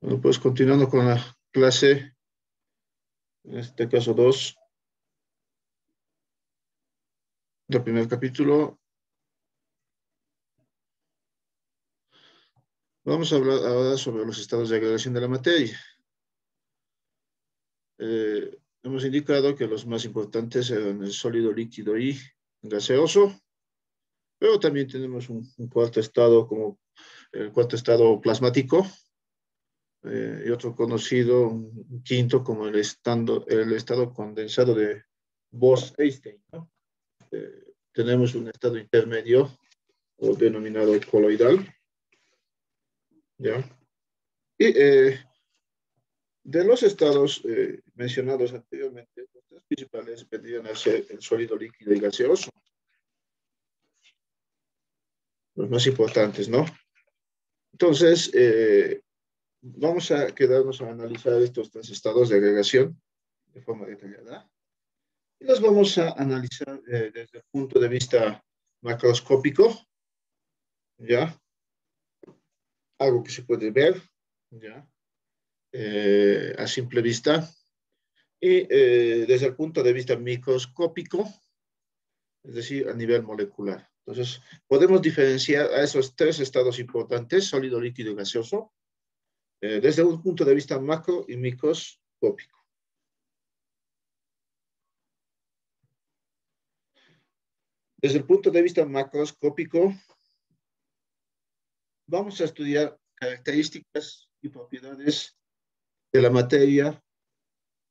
Bueno, pues continuando con la clase, en este caso 2 del primer capítulo, vamos a hablar ahora sobre los estados de agregación de la materia. Hemos indicado que los más importantes eran el sólido, líquido y gaseoso, pero también tenemos un cuarto estado como el cuarto estado plasmático, y otro conocido, un quinto como el estado condensado de Bose-Einstein, ¿no? Tenemos un estado intermedio o denominado coloidal, ¿ya? Y de los estados mencionados anteriormente, los tres principales vendrían a ser el sólido, líquido y gaseoso, los más importantes, ¿no? Entonces, vamos a quedarnos a analizar estos tres estados de agregación de forma detallada y los vamos a analizar desde el punto de vista macroscópico, ¿ya? Algo que se puede ver, ¿ya? A simple vista. Y desde el punto de vista microscópico, es decir, a nivel molecular. Entonces, podemos diferenciar a esos tres estados importantes, sólido, líquido y gaseoso, desde un punto de vista macro y microscópico. Desde el punto de vista macroscópico, vamos a estudiar características y propiedades de la materia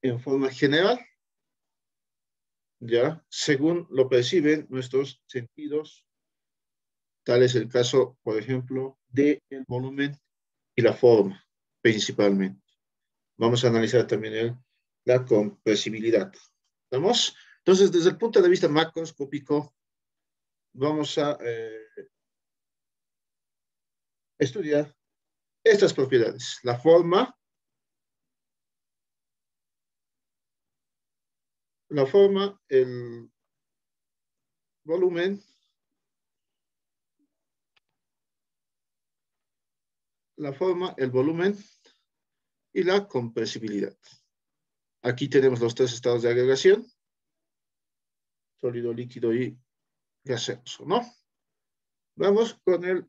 en forma general, ya, según lo perciben nuestros sentidos. Tal es el caso, por ejemplo, del volumen y la forma, principalmente. Vamos a analizar también la compresibilidad. ¿Vamos? Entonces, desde el punto de vista macroscópico, vamos a estudiar estas propiedades. La forma, el volumen, el volumen y la compresibilidad. Aquí tenemos los tres estados de agregación, sólido, líquido y gaseoso, ¿no? Vamos con el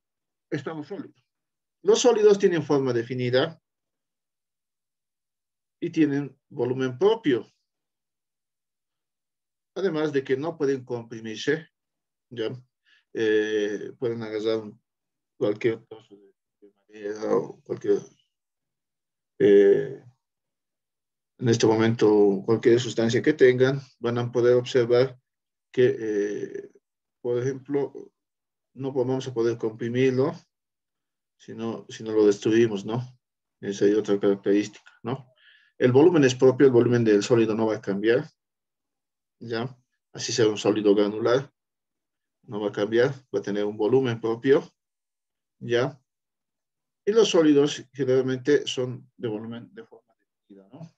estado sólido. Los sólidos tienen forma definida y tienen volumen propio. Además de que no pueden comprimirse, ¿ya? Pueden agarrar cualquier trozo de madera o cualquier, en este momento, cualquier sustancia que tengan, van a poder observar que, por ejemplo, no vamos a poder comprimirlo si no lo destruimos, ¿no? Esa es otra característica, ¿no? El volumen es propio, el volumen del sólido no va a cambiar, ¿ya? Así sea un sólido granular, no va a cambiar, va a tener un volumen propio, ¿ya? Y los sólidos generalmente son de volumen de forma definida, ¿no?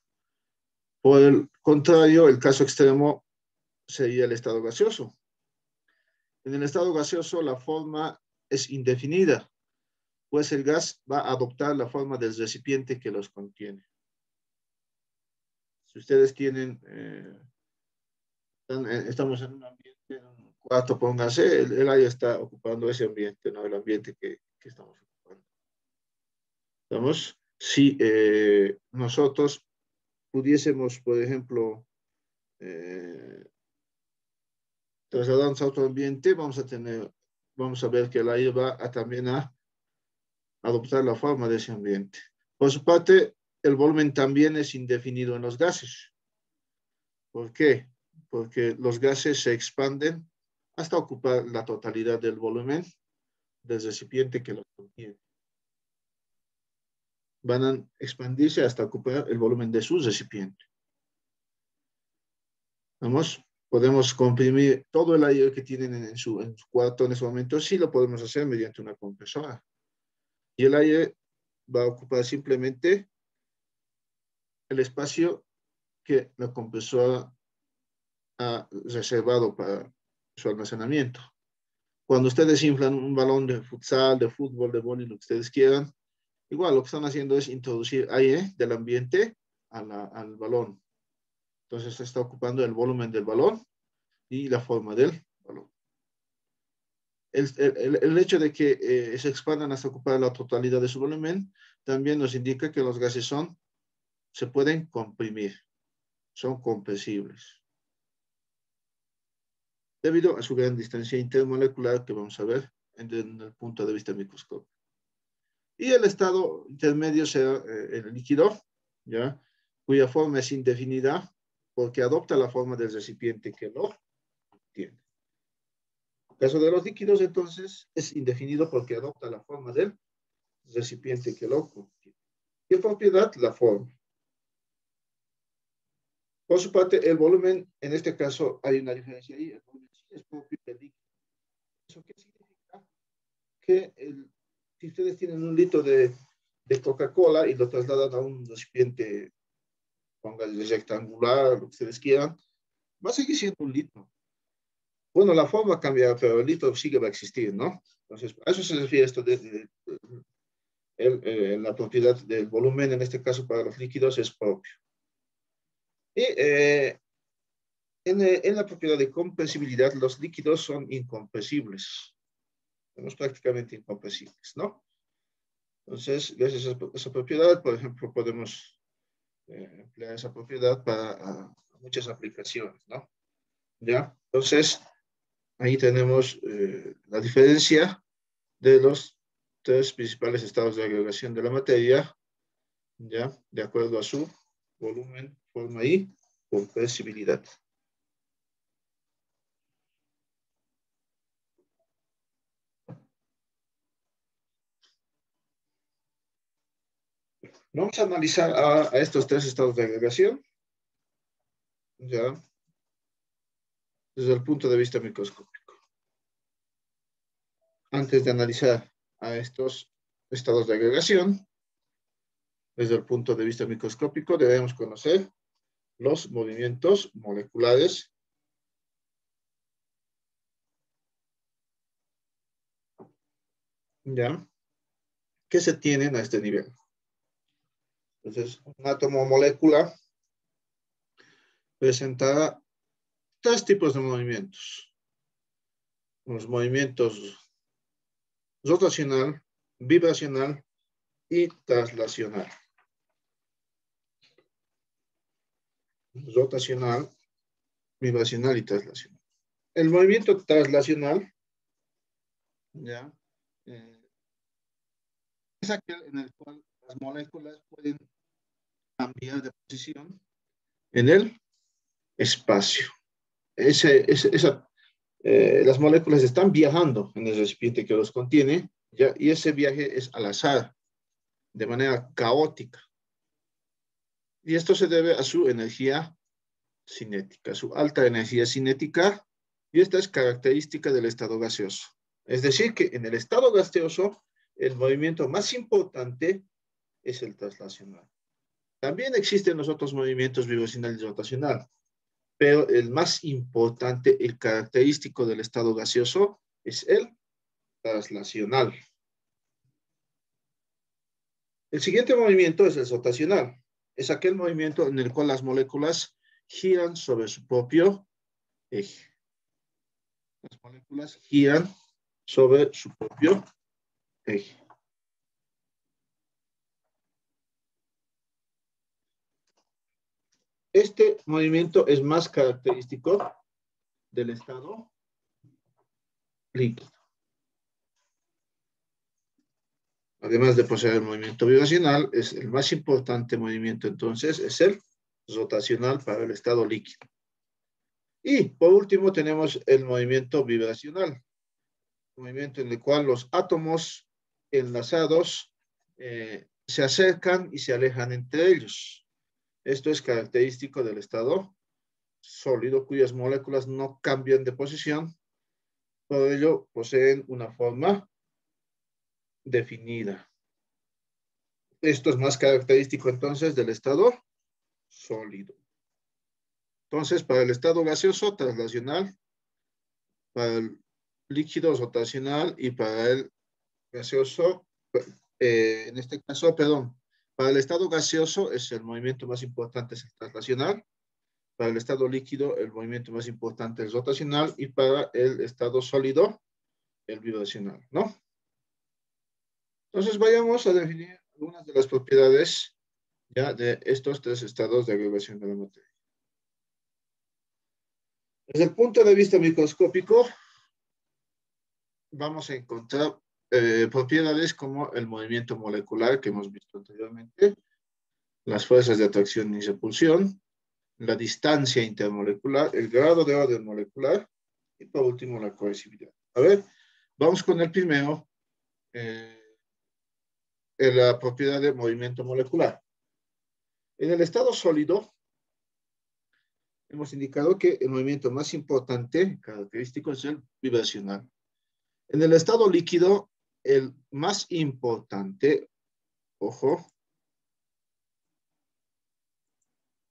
Por el contrario, el caso extremo sería el estado gaseoso. En el estado gaseoso la forma es indefinida, pues el gas va a adoptar la forma del recipiente que los contiene. Si ustedes tienen, estamos en un ambiente, en un cuarto, pónganse, el aire está ocupando ese ambiente, ¿no? El ambiente que estamos ocupando. ¿Estamos? Si nosotros pudiésemos, por ejemplo, trasladarnos a otro ambiente, vamos a ver que el aire va a también a adoptar la forma de ese ambiente. Por su parte, el volumen también es indefinido en los gases. ¿Por qué? Porque los gases se expanden hasta ocupar la totalidad del volumen del recipiente que los contiene. Van a expandirse hasta ocupar el volumen de su recipiente. Vamos, podemos comprimir todo el aire que tienen en su cuarto en ese momento, sí lo podemos hacer mediante una compresora. Y el aire va a ocupar simplemente el espacio que la compresora ha reservado para su almacenamiento. Cuando ustedes inflan un balón de futsal, de fútbol, de vóley, lo que ustedes quieran, igual lo que están haciendo es introducir aire del ambiente al balón. Entonces se está ocupando el volumen del balón y la forma del balón. El hecho de que se expandan hasta ocupar la totalidad de su volumen también nos indica que los gases se pueden comprimir, son compresibles, debido a su gran distancia intermolecular que vamos a ver en el punto de vista microscópico. Y el estado intermedio será el líquido, ¿ya? Cuya forma es indefinida porque adopta la forma del recipiente que lo tiene. En el caso de los líquidos, entonces, es indefinido porque adopta la forma del recipiente que lo contiene. ¿Qué propiedad? La forma. Por su parte, el volumen, en este caso, hay una diferencia ahí. El volumen sí es propio del líquido. ¿Eso qué significa? Que si ustedes tienen un litro de Coca-Cola y lo trasladan a un recipiente, pónganle rectangular, lo que ustedes quieran, va a seguir siendo un litro. Bueno, la forma cambia, pero el litro sigue va a existir, ¿no? Entonces, a eso se refiere esto la propiedad del volumen, en este caso para los líquidos, es propio. Y en la propiedad de compresibilidad, los líquidos son incompresibles. Somos prácticamente incompresibles, ¿no? Entonces, gracias a esa propiedad, por ejemplo, podemos emplear esa propiedad para muchas aplicaciones, ¿no? ¿Ya? Entonces, ahí tenemos la diferencia de los tres principales estados de agregación de la materia, ¿ya? De acuerdo a su volumen, forma y compresibilidad. Vamos a analizar a estos tres estados de agregación, ¿ya? Desde el punto de vista microscópico. Antes de analizar a estos estados de agregación, desde el punto de vista microscópico, debemos conocer los movimientos moleculares ¿ya? Que se tienen a este nivel. Entonces, un átomo o molécula presentará tres tipos de movimientos. Los movimientos rotacional, vibracional y traslacional. Rotacional, vibracional y traslacional. El movimiento traslacional, ¿ya? Es aquel en el cual las moléculas pueden cambiar de posición en el espacio. Las moléculas están viajando en el recipiente que los contiene, ¿ya? Y ese viaje es al azar, de manera caótica. Y esto se debe a su energía cinética, su alta energía cinética, y esta es característica del estado gaseoso. Es decir, que en el estado gaseoso, el movimiento más importante es el traslacional. También existen los otros movimientos vibracional y rotacional, pero el más importante, el característico del estado gaseoso, es el traslacional. El siguiente movimiento es el rotacional. Es aquel movimiento en el cual las moléculas giran sobre su propio eje. Las moléculas giran sobre su propio eje. Este movimiento es más característico del estado líquido. Además de poseer el movimiento vibracional, es el más importante movimiento entonces, es el rotacional para el estado líquido. Y por último tenemos el movimiento vibracional, movimiento en el cual los átomos enlazados se acercan y se alejan entre ellos. Esto es característico del estado sólido, cuyas moléculas no cambian de posición, por ello poseen una forma definida. Esto es más característico entonces del estado sólido. Entonces, para el estado gaseoso, traslacional, para el líquido rotacional y para el gaseoso, en este caso, perdón, para el estado gaseoso es el movimiento más importante es el traslacional, para el estado líquido el movimiento más importante es rotacional y para el estado sólido el vibracional, ¿no? Entonces vayamos a definir algunas de las propiedades ya de estos tres estados de agregación de la materia. Desde el punto de vista microscópico, vamos a encontrar propiedades como el movimiento molecular que hemos visto anteriormente, las fuerzas de atracción y repulsión, la distancia intermolecular, el grado de orden molecular y por último la cohesividad. A ver, vamos con el primero, la propiedad de movimiento molecular. En el estado sólido, hemos indicado que el movimiento más importante, característico, es el vibracional. En el estado líquido, el más importante, ojo,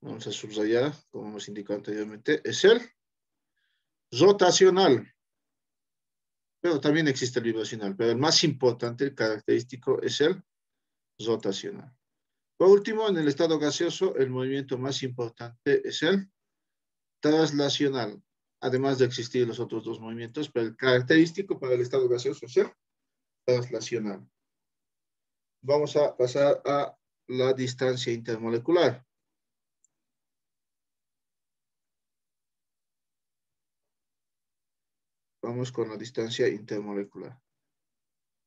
vamos a subrayar, como hemos indicado anteriormente, es el rotacional. Pero también existe el vibracional, pero el más importante, el característico, es el rotacional. Por último, en el estado gaseoso, el movimiento más importante es el traslacional, además de existir los otros dos movimientos, pero el característico para el estado gaseoso es el traslacional. Vamos a pasar a la distancia intermolecular. Vamos con la distancia intermolecular.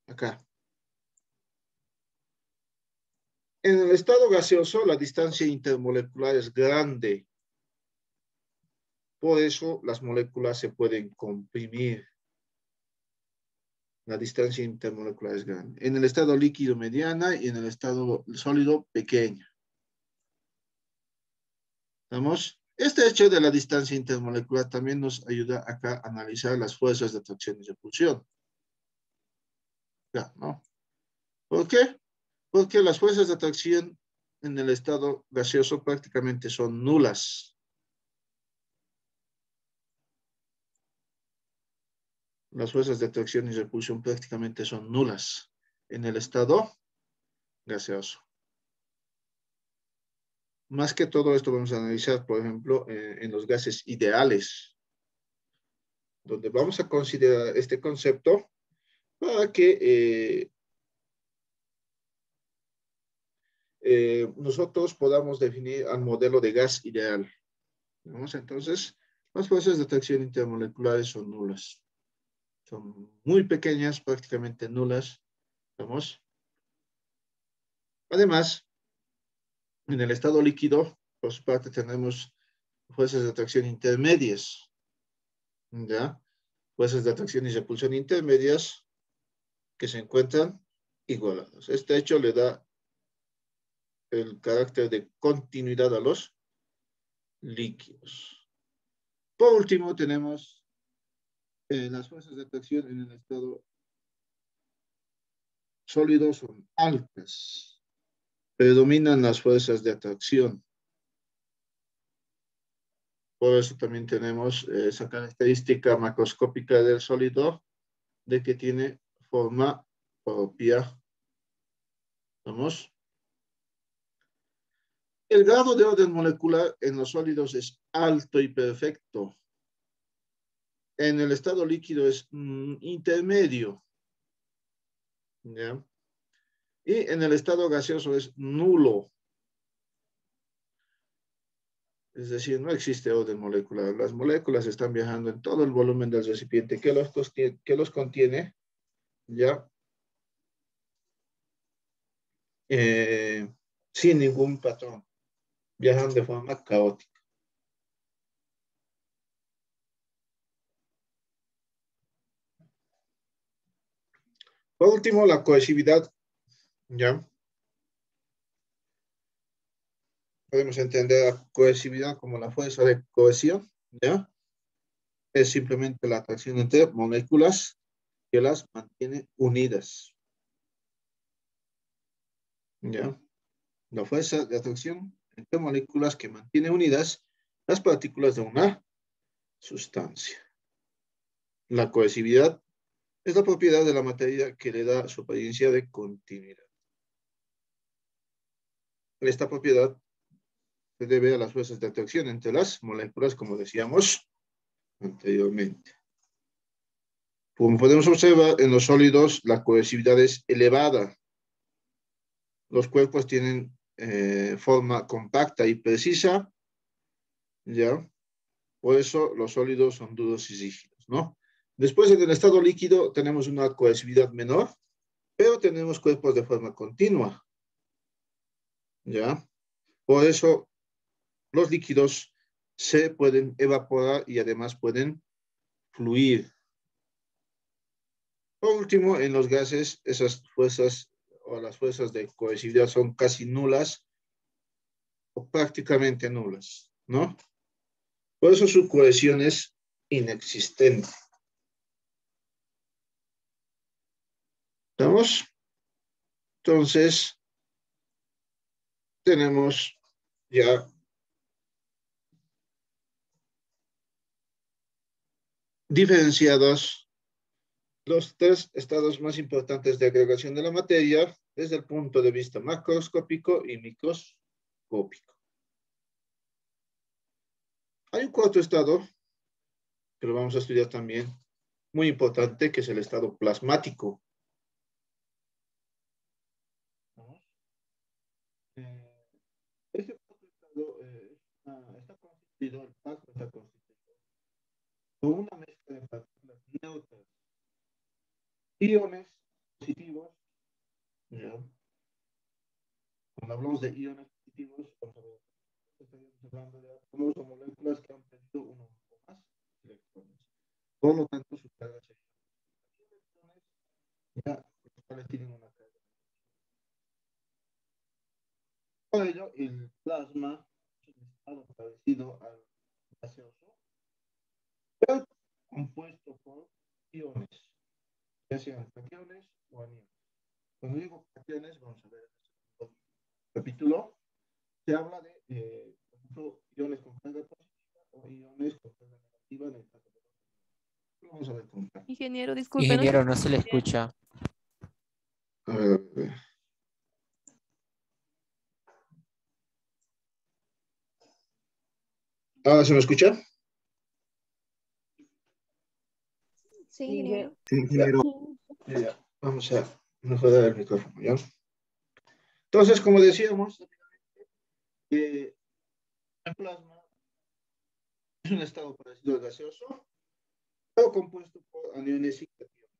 Acá. En el estado gaseoso, la distancia intermolecular es grande. Por eso las moléculas se pueden comprimir. La distancia intermolecular es grande. En el estado líquido mediana y en el estado sólido pequeña. ¿Vamos? Este hecho de la distancia intermolecular también nos ayuda acá a analizar las fuerzas de atracción y repulsión. Ya, ¿no? ¿Por qué? Porque las fuerzas de atracción en el estado gaseoso prácticamente son nulas. Las fuerzas de atracción y repulsión prácticamente son nulas en el estado gaseoso. Más que todo esto vamos a analizar, por ejemplo, en los gases ideales, donde vamos a considerar este concepto para que nosotros podamos definir al modelo de gas ideal. ¿Vamos? Entonces, las fuerzas de atracción intermoleculares son nulas. Son muy pequeñas, prácticamente nulas. ¿Vamos? Además, en el estado líquido, por su parte, tenemos fuerzas de atracción intermedias. ¿Ya? Fuerzas de atracción y repulsión intermedias que se encuentran igualadas. Este hecho le da el carácter de continuidad a los líquidos. Por último, tenemos las fuerzas de atracción en el estado sólido son altas. Predominan las fuerzas de atracción. Por eso también tenemos esa característica macroscópica del sólido de que tiene forma propia. ¿Vamos? El grado de orden molecular en los sólidos es alto y perfecto. En el estado líquido es intermedio. ¿Ya? Y en el estado gaseoso es nulo. Es decir, no existe orden molecular. Las moléculas están viajando en todo el volumen del recipiente que los contiene, ¿ya? Sin ningún patrón. Viajan de forma caótica. Por último, la cohesividad, ¿ya? Podemos entender la cohesividad como la fuerza de cohesión, ¿ya? Es simplemente la atracción entre moléculas que las mantiene unidas, ¿ya? La fuerza de atracción entre moléculas que mantiene unidas las partículas de una sustancia. La cohesividad es la propiedad de la materia que le da su apariencia de continuidad. esta propiedad se debe a las fuerzas de atracción entre las moléculas, como decíamos anteriormente. Como podemos observar, en los sólidos la cohesividad es elevada. Los cuerpos tienen forma compacta y precisa, ¿ya? Por eso los sólidos son duros y rígidos, ¿no? Después, en el estado líquido, tenemos una cohesividad menor, pero tenemos cuerpos de forma continua, ¿ya? Por eso los líquidos se pueden evaporar y además pueden fluir. Por último, en los gases, esas fuerzas o las fuerzas de cohesividad son casi nulas o prácticamente nulas, ¿no? Por eso su cohesión es inexistente. ¿Estamos? Entonces, tenemos ya diferenciados los tres estados más importantes de agregación de la materia desde el punto de vista macroscópico y microscópico. Hay un cuarto estado que lo vamos a estudiar también, muy importante, que es el estado plasmático. Este cuarto estado está constituido, el plasma está constituido por una mezcla de partículas neutras, iones positivos, ¿ya? Cuando hablamos de iones positivos, estaríamos hablando de átomos o moléculas que han perdido uno o más electrones. Por lo tanto, su carga sería electrones, ya, los cuales tienen una carga. Por ello, el plasma es un estado parecido al gaseoso, pero compuesto por iones, ya sean cationes o aniones. Cuando digo cationes, vamos a ver en el segundo capítulo, se habla de, por ejemplo, iones con carga positiva o iones con carga negativa en el caso de los aniones. Lo vamos a ver con calma. Ingeniero, disculpe, no se Ingeniero, no se le escucha bien. escucha. A ver, a ver. ¿Ahora se me escucha? Sí, ingeniero. Sí, ingeniero. Ya. Vamos a mejorar el micrófono, ¿ya? Entonces, como decíamos, el plasma es un estado parecido al gaseoso, pero compuesto por aniones y cationes.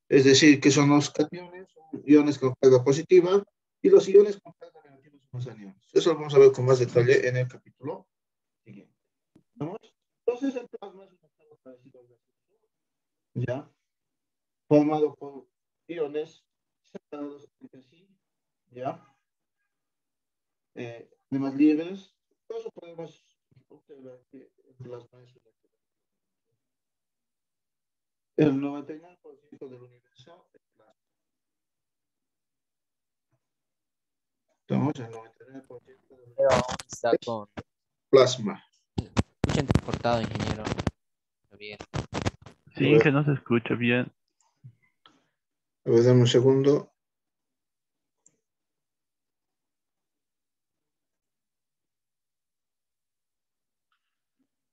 Es decir, que son los cationes, son iones con carga positiva, y los iones con carga negativa son los aniones. Eso lo vamos a ver con más detalle en el capítulo siguiente. ¿Vamos? Entonces, el plasma es un estado parecido al gaseoso, ¿ya? Formado por iones separados entre sí, ¿ya? Además libres. Por eso podemos observar que el plasma es una. El 99% del universo es plasma. Estamos en el 99% del Pero universo aún está es con... plasma. Escucha entrecortado, ingeniero. Javier. Sí, que no se escucha bien. A ver, dame un segundo.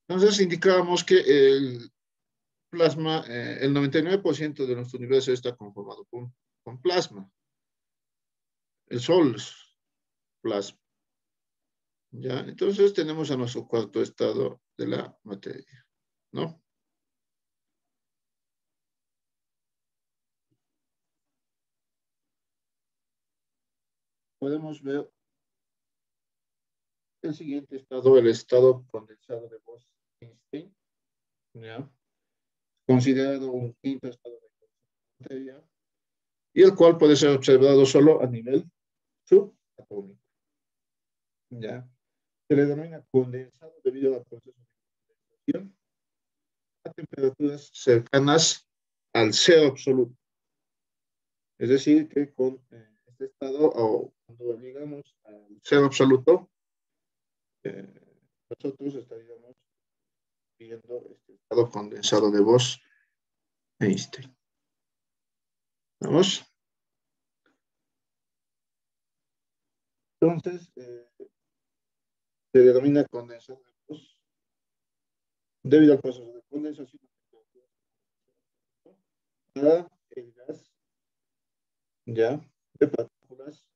Entonces indicábamos que el plasma, el 99% de nuestro universo está conformado con plasma. El Sol es plasma. ¿Ya? Entonces tenemos a nuestro cuarto estado de la materia, ¿no? Podemos ver el siguiente estado, el estado condensado de Bose-Einstein, ¿ya? Considerado un quinto estado de materia, y el cual puede ser observado solo a nivel subatómico, ¿ya? Se le denomina condensado debido al proceso de condensación a temperaturas cercanas al cero absoluto. Es decir, que con este estado, o cuando llegamos al cero absoluto, nosotros estaríamos viendo este estado condensado de Bose-Einstein. ¿Vamos? Entonces, se denomina condensación de luz debido al proceso de condensación para el gas ya de partículas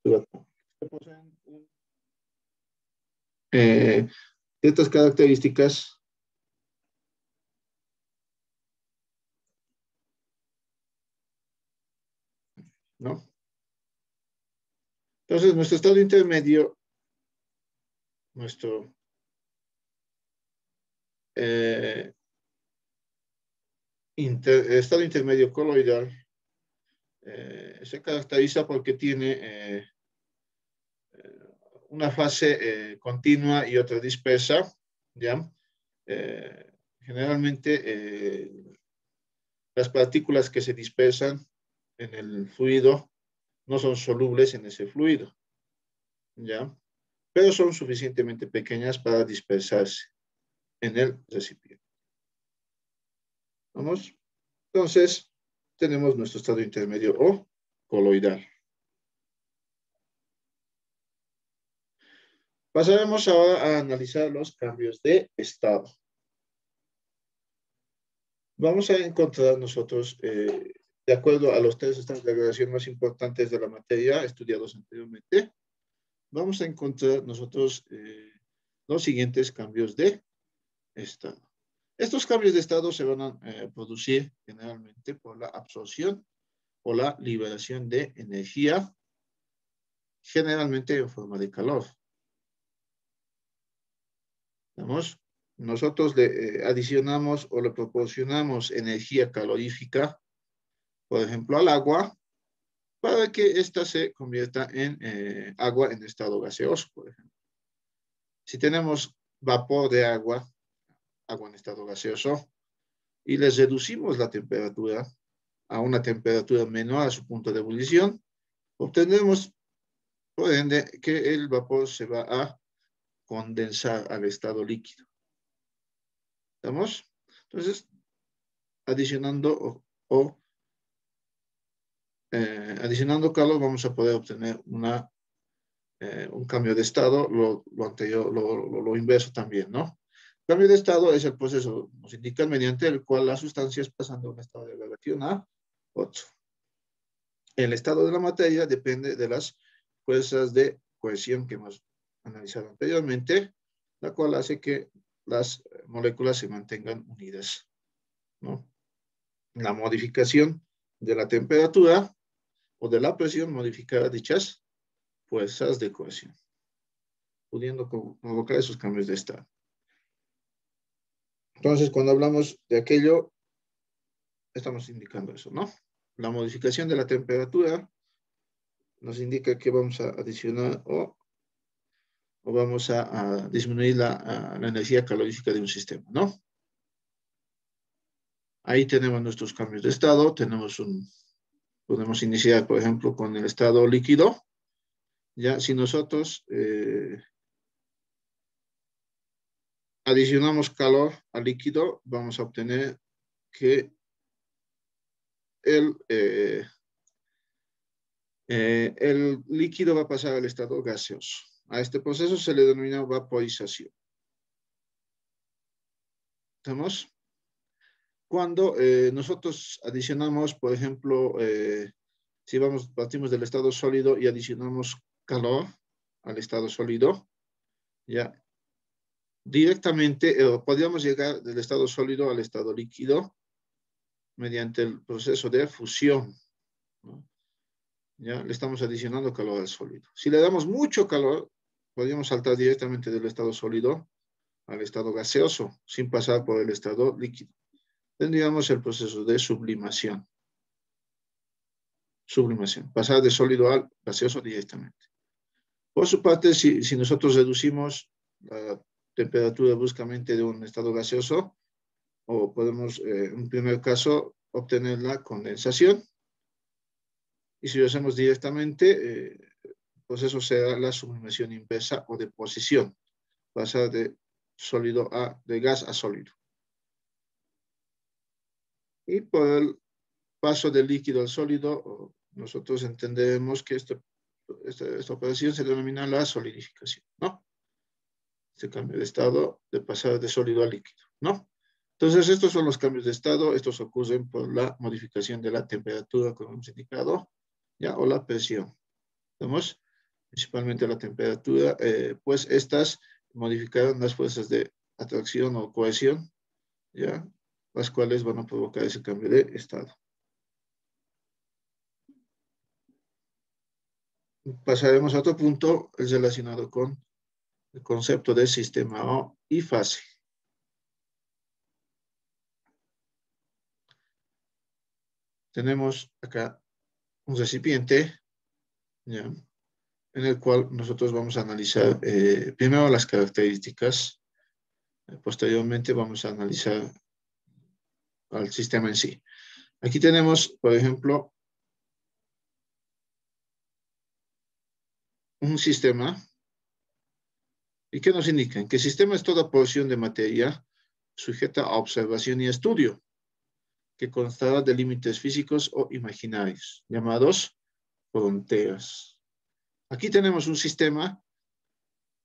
subatómicas que poseen ciertas características ¿no? Entonces, nuestro estado intermedio, nuestro estado intermedio coloidal se caracteriza porque tiene una fase continua y otra dispersa, ¿ya? Generalmente las partículas que se dispersan en el fluido no son solubles en ese fluido, ¿ya? Pero son suficientemente pequeñas para dispersarse en el recipiente. ¿Vamos? Entonces, tenemos nuestro estado intermedio o coloidal. Pasaremos ahora a analizar los cambios de estado. Vamos a encontrar nosotros, de acuerdo a los tres estados de gradación más importantes de la materia estudiados anteriormente, vamos a encontrar nosotros los siguientes cambios de estado. Estos cambios de estado se van a producir generalmente por la absorción o la liberación de energía, generalmente en forma de calor. ¿Vamos? Nosotros le adicionamos o le proporcionamos energía calorífica, por ejemplo, al agua, para que ésta se convierta en agua en estado gaseoso, por ejemplo. Si tenemos vapor de agua, agua en estado gaseoso, y les reducimos la temperatura a una temperatura menor a su punto de ebullición, obtendremos, por ende, que el vapor se va a condensar al estado líquido. ¿Estamos? Entonces, adicionando adicionando calor, vamos a poder obtener un cambio de estado, lo anterior, lo inverso también, ¿no? Cambio de estado es el proceso, nos indica, mediante el cual las sustancias pasan de un estado de gradación a otro. El estado de la materia depende de las fuerzas de cohesión que hemos analizado anteriormente, la cual hace que las moléculas se mantengan unidas, ¿no? La modificación de la temperatura o de la presión modificará dichas fuerzas de cohesión, pudiendo provocar esos cambios de estado. Entonces, cuando hablamos de aquello, estamos indicando eso, ¿no? La modificación de la temperatura nos indica que vamos a adicionar o vamos a disminuir la energía calorífica de un sistema, ¿no? Ahí tenemos nuestros cambios de estado. Podemos iniciar, por ejemplo, con el estado líquido. Ya, si nosotros adicionamos calor al líquido, vamos a obtener que el líquido va a pasar al estado gaseoso. A este proceso se le denomina vaporización. ¿Estamos? Cuando nosotros adicionamos, por ejemplo, si partimos del estado sólido y adicionamos calor al estado sólido, ya directamente podríamos llegar del estado sólido al estado líquido mediante el proceso de fusión, ¿no? Ya le estamos adicionando calor al sólido. Si le damos mucho calor, podríamos saltar directamente del estado sólido al estado gaseoso, sin pasar por el estado líquido. Tendríamos el proceso de sublimación. Sublimación, pasar de sólido al gaseoso directamente. Por su parte, si nosotros reducimos la temperatura bruscamente de un estado gaseoso, o podemos, en un primer caso, obtener la condensación. Y si lo hacemos directamente, el proceso será la sublimación inversa o deposición, pasar de gas a sólido. Y por el paso del líquido al sólido, nosotros entenderemos que este esta operación se denomina la solidificación, ¿no? Este cambio de estado de pasar de sólido a líquido, ¿no? Entonces, estos son los cambios de estado. Estos ocurren por la modificación de la temperatura, como hemos indicado, ¿ya? O la presión. ¿Vemos? Principalmente la temperatura, pues estas modificaron las fuerzas de atracción o cohesión, ¿ya? Las cuales van a provocar ese cambio de estado. Pasaremos a otro punto, es relacionado con el concepto de sistema O y fase. Tenemos acá un recipiente, ¿ya? En el cual nosotros vamos a analizar primero las características, posteriormente vamos a analizar al sistema en sí. Aquí tenemos, por ejemplo, un sistema. ¿Y qué nos indican? Que el sistema es toda porción de materia sujeta a observación y estudio, que constará de límites físicos o imaginarios, llamados fronteras. Aquí tenemos un sistema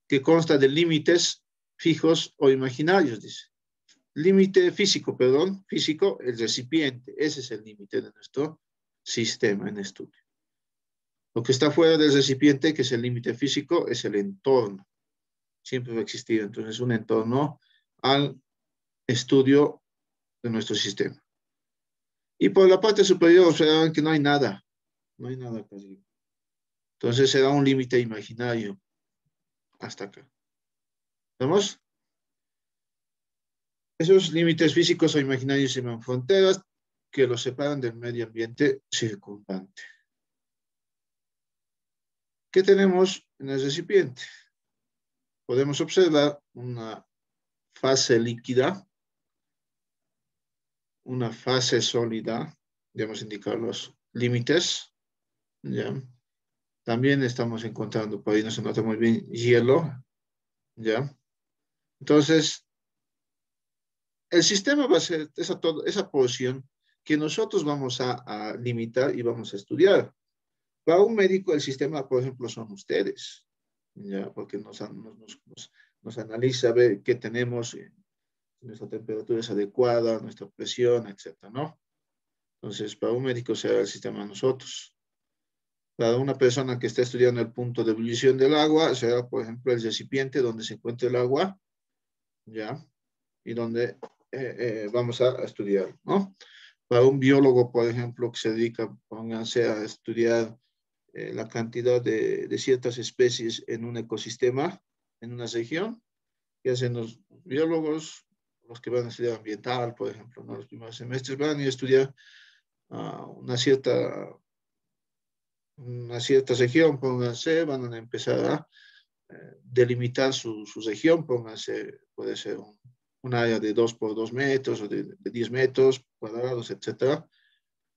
que consta de límites fijos o imaginarios, dice. Límite físico, perdón, físico, el recipiente. Ese es el límite de nuestro sistema en estudio. Lo que está fuera del recipiente, que es el límite físico, es el entorno. Siempre va a existir, entonces, un entorno al estudio de nuestro sistema. Y por la parte superior observan que no hay nada. No hay nada acá arriba. Entonces será un límite imaginario hasta acá. ¿Vemos? Esos límites físicos o imaginarios se llaman fronteras que los separan del medio ambiente circundante. ¿Qué tenemos en el recipiente? Podemos observar una fase líquida, una fase sólida, ya hemos indicado los límites, ¿ya? También estamos encontrando, por ahí no se nota muy bien, hielo, ¿ya? Entonces, el sistema va a ser esa porción que nosotros vamos a limitar y vamos a estudiar. Para un médico, el sistema, por ejemplo, son ustedes, ¿ya? Porque nos analiza, ver qué tenemos, nuestra temperatura es adecuada, nuestra presión, etcétera, ¿no? Entonces, para un médico será el sistema de nosotros. Para una persona que está estudiando el punto de ebullición del agua, será, por ejemplo, el recipiente donde se encuentra el agua, ¿ya? Y donde vamos a estudiar, ¿no? Para un biólogo, por ejemplo, que se dedica, pónganse a estudiar la cantidad de ciertas especies en un ecosistema, en una región, que hacen los biólogos, los que van a estudiar ambiental, por ejemplo, ¿no? Los primeros semestres van a ir a estudiar una cierta región, pónganse, van a empezar a delimitar su región, pónganse, puede ser un área de 2 por 2 metros o de 10 metros cuadrados, etcétera.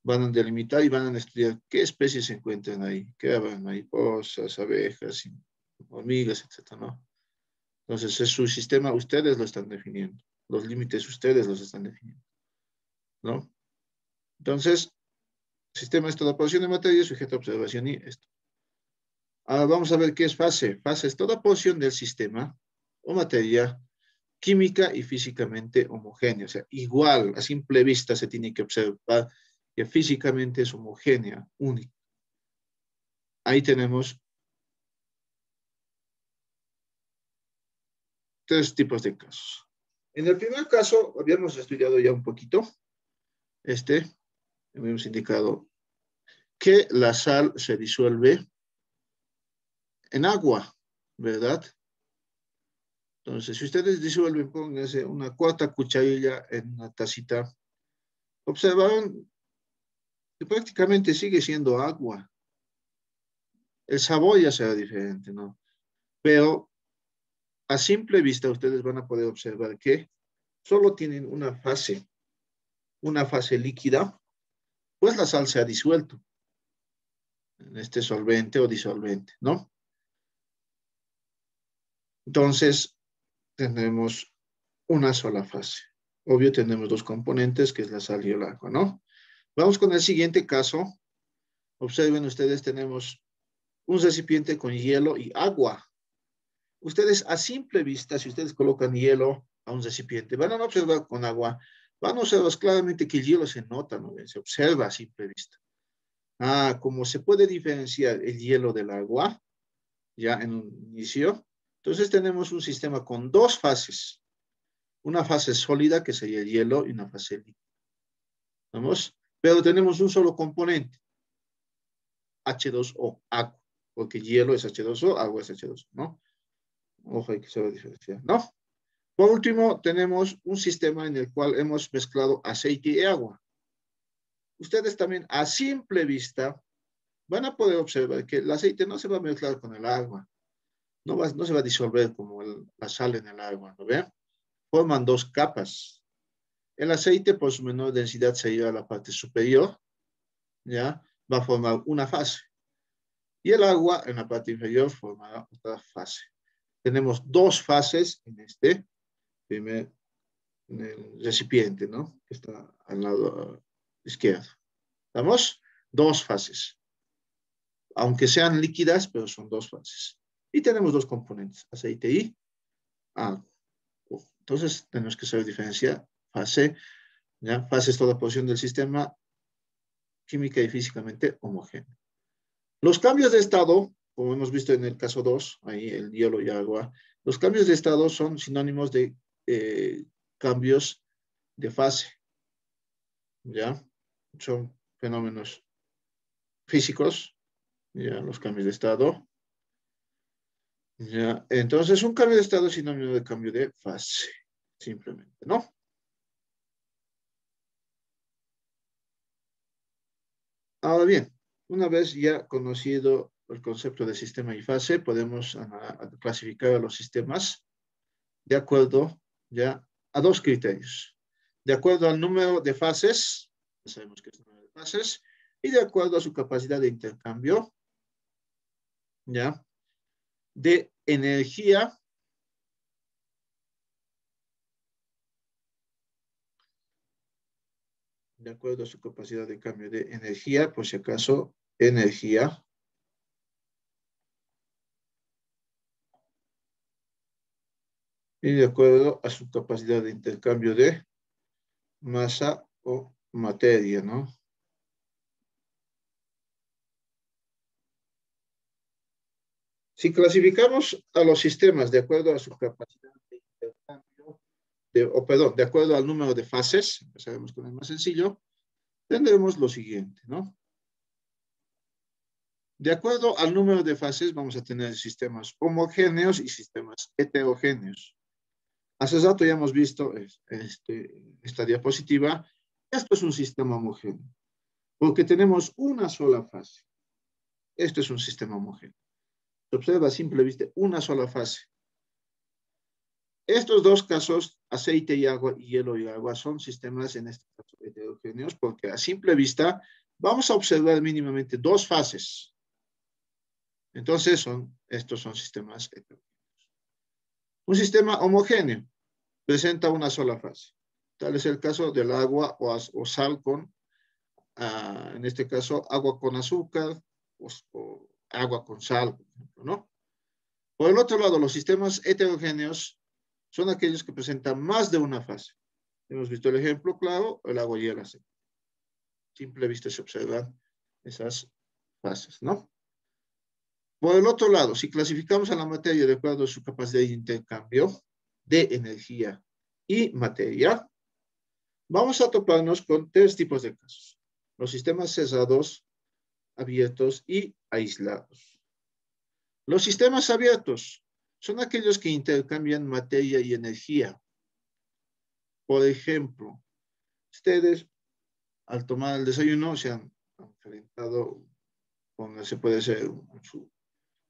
Van a delimitar y van a estudiar qué especies se encuentran ahí, qué habrá, mariposas, abejas, hormigas, etcétera, ¿no? Entonces, es su sistema, ustedes lo están definiendo. Los límites ustedes los están definiendo, ¿no? Entonces, el sistema es toda porción de materia sujeta a observación y esto. Ahora vamos a ver qué es fase. Fase es toda porción del sistema o materia química y físicamente homogénea. O sea, igual, a simple vista se tiene que observar que físicamente es homogénea, única. Ahí tenemos 3 tipos de casos. En el primer caso, habíamos estudiado ya un poquito. Hemos indicado que la sal se disuelve en agua, ¿verdad? Entonces, si ustedes disuelven, pónganse una 4 cucharilla en una tacita. Observaron que prácticamente sigue siendo agua. El sabor ya será diferente, ¿no? Pero a simple vista ustedes van a poder observar que solo tienen una fase líquida, pues la sal se ha disuelto en este solvente o disolvente, ¿no? Entonces, tenemos una sola fase. Obvio, tenemos 2 componentes, que es la sal y el agua, ¿no? Vamos con el siguiente caso. Observen ustedes, tenemos un recipiente con hielo y agua. Ustedes a simple vista, si ustedes colocan hielo a un recipiente, van a observar con agua, van a observar claramente que el hielo se nota, ¿no? Se observa a simple vista. Como se puede diferenciar el hielo del agua, ya en un inicio, entonces tenemos un sistema con dos fases. Una fase sólida, que sería el hielo, y una fase líquida. ¿Vamos? Pero tenemos un solo componente, H2O, agua, porque hielo es H2O, agua es H2O, ¿no? Ojo, hay que saber diferenciar, ¿no? Por último, tenemos un sistema en el cual hemos mezclado aceite y agua. Ustedes también a simple vista van a poder observar que el aceite no se va a mezclar con el agua, no se va a disolver como la sal en el agua, ¿no ven? Forman dos capas. El aceite, por su menor densidad, se lleva a la parte superior, ¿ya? Va a formar una fase. Y el agua, en la parte inferior, formará otra fase. Tenemos dos fases en este primer en el recipiente, ¿no? Que está al lado izquierdo. ¿Estamos? Dos fases. Aunque sean líquidas, pero son dos fases. Y tenemos dos componentes, aceite y agua. Entonces, tenemos que saber diferenciar fase, ¿ya? Fase es toda porción del sistema química y físicamente homogéneo. Los cambios de estado, como hemos visto en el caso 2, ahí el hielo y agua, los cambios de estado son sinónimos de cambios de fase, ¿ya? Son fenómenos físicos, ya, los cambios de estado. Ya, entonces un cambio de estado es sinónimo de cambio de fase, simplemente, ¿no? Ahora bien, una vez ya conocido el concepto de sistema y fase, podemos clasificar a los sistemas de acuerdo ya a dos criterios. De acuerdo al número de fases, ya sabemos que es el número de fases, y de acuerdo a su capacidad de intercambio, ya, de energía de acuerdo a su capacidad de cambio de energía, por si acaso, energía. Y de acuerdo a su capacidad de intercambio de masa o materia, ¿no? Si clasificamos a los sistemas de acuerdo a su capacidad de intercambio, de acuerdo al número de fases, empezaremos con el más sencillo, tendremos lo siguiente, ¿no? De acuerdo al número de fases, vamos a tener sistemas homogéneos y sistemas heterogéneos. Hace rato ya hemos visto esta diapositiva. Esto es un sistema homogéneo, porque tenemos una sola fase. Esto es un sistema homogéneo. Se observa a simple vista una sola fase. Estos dos casos, aceite y agua, y hielo y agua, son sistemas en este caso heterogéneos, porque a simple vista vamos a observar mínimamente dos fases. Entonces, estos son sistemas heterogéneos. Un sistema homogéneo presenta una sola fase. Tal es el caso del agua o sal con, en este caso, agua con azúcar o agua con sal, por ejemplo, ¿no? Por el otro lado, los sistemas heterogéneos son aquellos que presentan más de una fase. Hemos visto el ejemplo claro, el agua y el aceite. Simple vista se observan esas fases, ¿no? Por el otro lado, si clasificamos a la materia de acuerdo a su capacidad de intercambio de energía y materia, vamos a toparnos con tres tipos de casos. Los sistemas cerrados, abiertos y aislados. Los sistemas abiertos son aquellos que intercambian materia y energía. Por ejemplo, ustedes al tomar el desayuno se han calentado con, se puede ser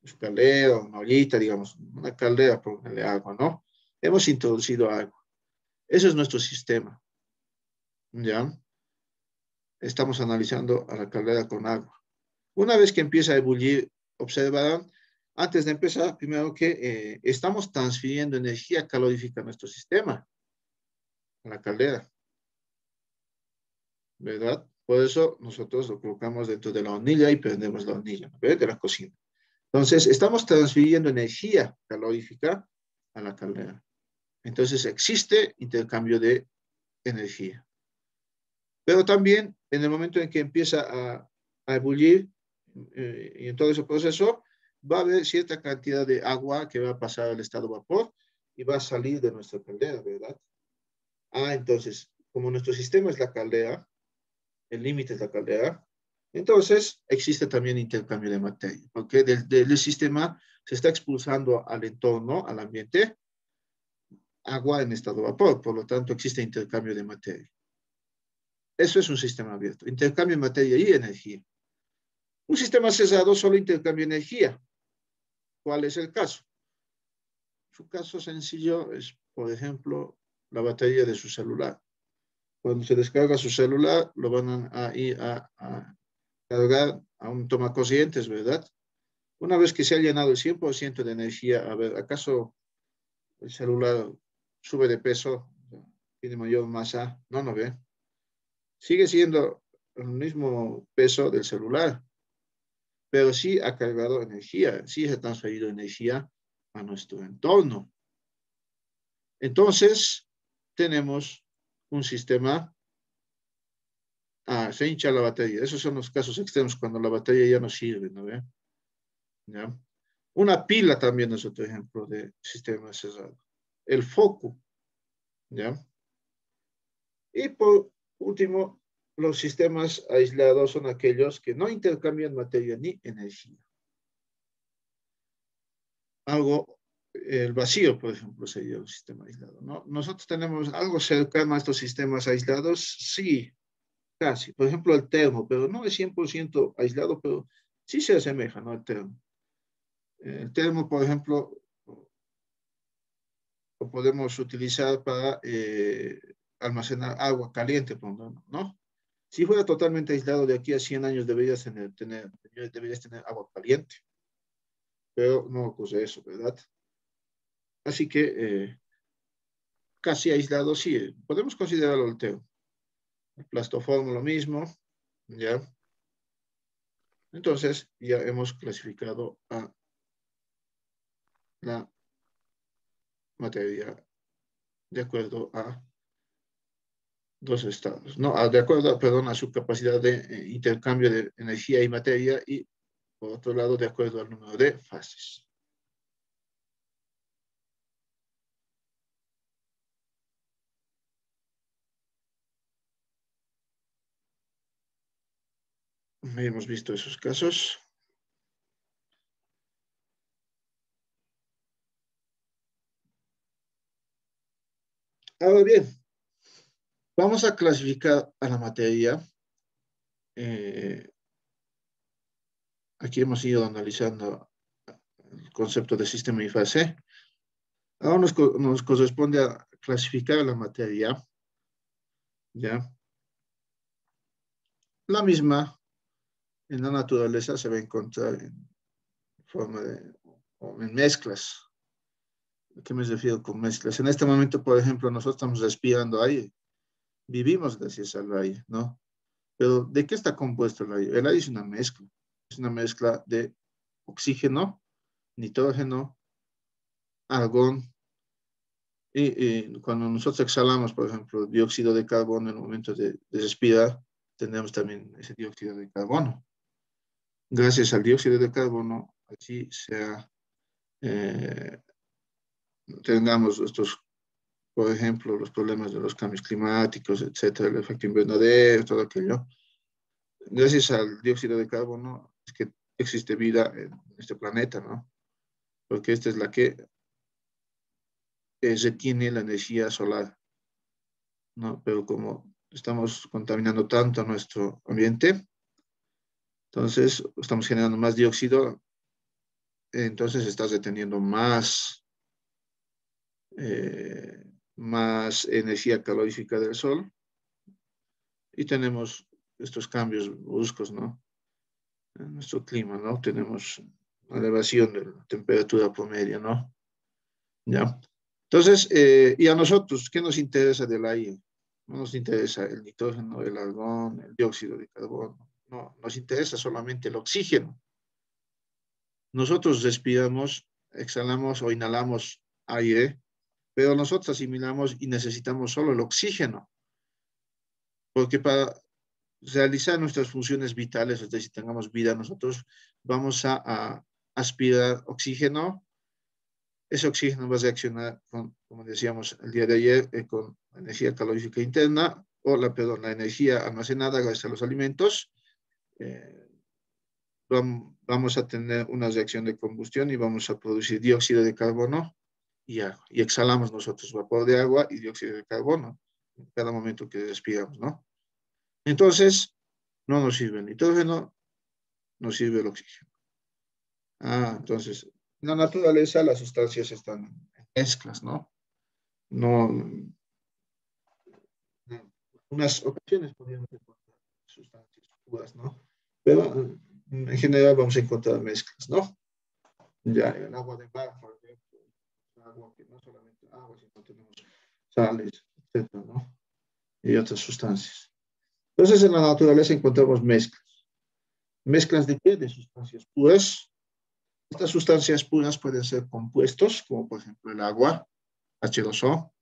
su caldera, una ollita, digamos, una caldera, póngale agua, ¿no? Hemos introducido agua. Eso es nuestro sistema. ¿Ya? Estamos analizando a la caldera con agua. Una vez que empieza a ebullir, observarán, antes de empezar, primero que estamos transfiriendo energía calorífica a nuestro sistema, a la caldera. ¿Verdad? Por eso nosotros lo colocamos dentro de la hornilla y prendemos la hornilla, ¿ves? De la cocina. Entonces, estamos transfiriendo energía calorífica a la caldera. Entonces, existe intercambio de energía. Pero también, en el momento en que empieza a ebullir, y en todo ese proceso, va a haber cierta cantidad de agua que va a pasar al estado vapor y va a salir de nuestra caldera, ¿verdad? Entonces, como nuestro sistema es la caldera, el límite es la caldera, entonces existe también intercambio de materia, porque del sistema se está expulsando al entorno, al ambiente, agua en estado vapor, por lo tanto existe intercambio de materia. Eso es un sistema abierto, intercambio de materia y energía. Un sistema cerrado solo intercambia energía. ¿Cuál es el caso? Su caso sencillo es, por ejemplo, la batería de su celular. Cuando se descarga su celular, lo van a ir a cargar a un tomacorrientes, ¿verdad? Una vez que se ha llenado el 100% de energía, a ver, ¿acaso el celular sube de peso? ¿Tiene mayor masa? No, no ve. Sigue siendo el mismo peso del celular, pero sí ha cargado energía, sí se ha transferido energía a nuestro entorno. Entonces, tenemos un sistema, se hincha la batería. Esos son los casos extremos cuando la batería ya no sirve, ¿no ve? ¿Ya? Una pila también es otro ejemplo de sistema cerrado. El foco, ¿ya? Y por último, los sistemas aislados son aquellos que no intercambian materia ni energía. El vacío, por ejemplo, sería un sistema aislado, ¿no? Nosotros tenemos algo cercano a estos sistemas aislados, sí, casi. Por ejemplo, el termo, pero no es 100% aislado, pero sí se asemeja, ¿no? El termo. El termo, por ejemplo, lo podemos utilizar para almacenar agua caliente, ¿no? Si fuera totalmente aislado, de aquí a 100 años deberías tener agua caliente, pero no ocurre eso, ¿verdad? Así que casi aislado, sí, podemos considerarlo el termo. El plastoformo lo mismo, ¿ya? Entonces, ya hemos clasificado a la materia de acuerdo a dos estados, no, de acuerdo, perdón, a su capacidad de intercambio de energía y materia y, por otro lado, de acuerdo al número de fases. Hemos visto esos casos. Ahora bien, vamos a clasificar a la materia. Aquí hemos ido analizando el concepto de sistema y fase. Ahora nos corresponde a clasificar la materia, ¿ya? La misma en la naturaleza se va a encontrar en forma o en mezclas. ¿A qué me refiero con mezclas? En este momento, por ejemplo, nosotros estamos respirando aire, vivimos gracias al aire, ¿no? Pero ¿de qué está compuesto el aire? El aire es una mezcla de oxígeno, nitrógeno, argón, y cuando nosotros exhalamos, por ejemplo, dióxido de carbono en el momento de respirar, tenemos también ese dióxido de carbono. Gracias al dióxido de carbono, así tengamos estos, por ejemplo, los problemas de los cambios climáticos, etcétera, el efecto invernadero, todo aquello. Gracias al dióxido de carbono es que existe vida en este planeta, ¿no? Porque esta es la que retiene la energía solar, ¿no? Pero como estamos contaminando tanto nuestro ambiente, entonces estamos generando más dióxido, entonces estás reteniendo eh, más energía calorífica del sol y tenemos estos cambios bruscos, ¿no? En nuestro clima, ¿no? Tenemos una elevación de la temperatura promedio, ¿no? ¿Ya? Entonces, y a nosotros, ¿qué nos interesa del aire? No nos interesa el nitrógeno, el argón, el dióxido de carbono. No, nos interesa solamente el oxígeno. nosotros respiramos, exhalamos o inhalamos aire, pero nosotros asimilamos y necesitamos solo el oxígeno, porque para realizar nuestras funciones vitales, es decir, tengamos vida, nosotros vamos a aspirar oxígeno. Ese oxígeno va a reaccionar con, como decíamos el día de ayer, con energía calorífica interna, perdón, la energía almacenada gracias a los alimentos. Vamos a tener una reacción de combustión y vamos a producir dióxido de carbono y agua. Y exhalamos nosotros vapor de agua y dióxido de carbono en cada momento que respiramos, ¿no? Entonces, no nos sirve el nitrógeno, nos sirve el oxígeno. Entonces, en la naturaleza las sustancias están en mezclas, ¿no? No, en unas ocasiones podríamos encontrar sustancias puras, ¿no? Pero en general vamos a encontrar mezclas, ¿no? Ya el agua de mar, por ejemplo, agua que no solamente agua, sino tenemos sales, etcétera, ¿no? Y otras sustancias. Entonces, en la naturaleza encontramos mezclas. ¿Mezclas de qué? De sustancias puras. Estas sustancias puras pueden ser compuestos, como por ejemplo el agua, H2O,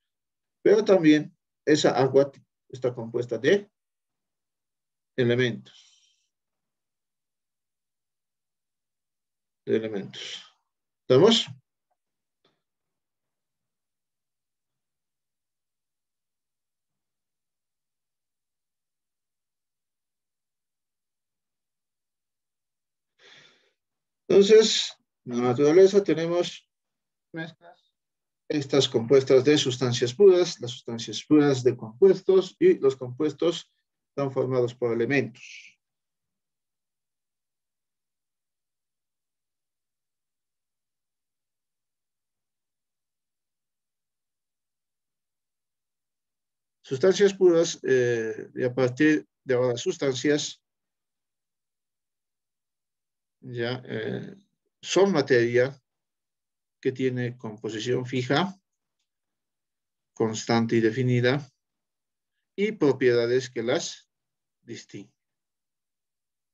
pero también esa agua está compuesta de elementos. De elementos. ¿Estamos? Entonces, en la naturaleza tenemos mezclas, estas compuestas de sustancias puras, las sustancias puras de compuestos y los compuestos están formados por elementos. Sustancias puras, y a partir de ahora sustancias, ya son materia que tiene composición fija, constante y definida, y propiedades que las distinguen.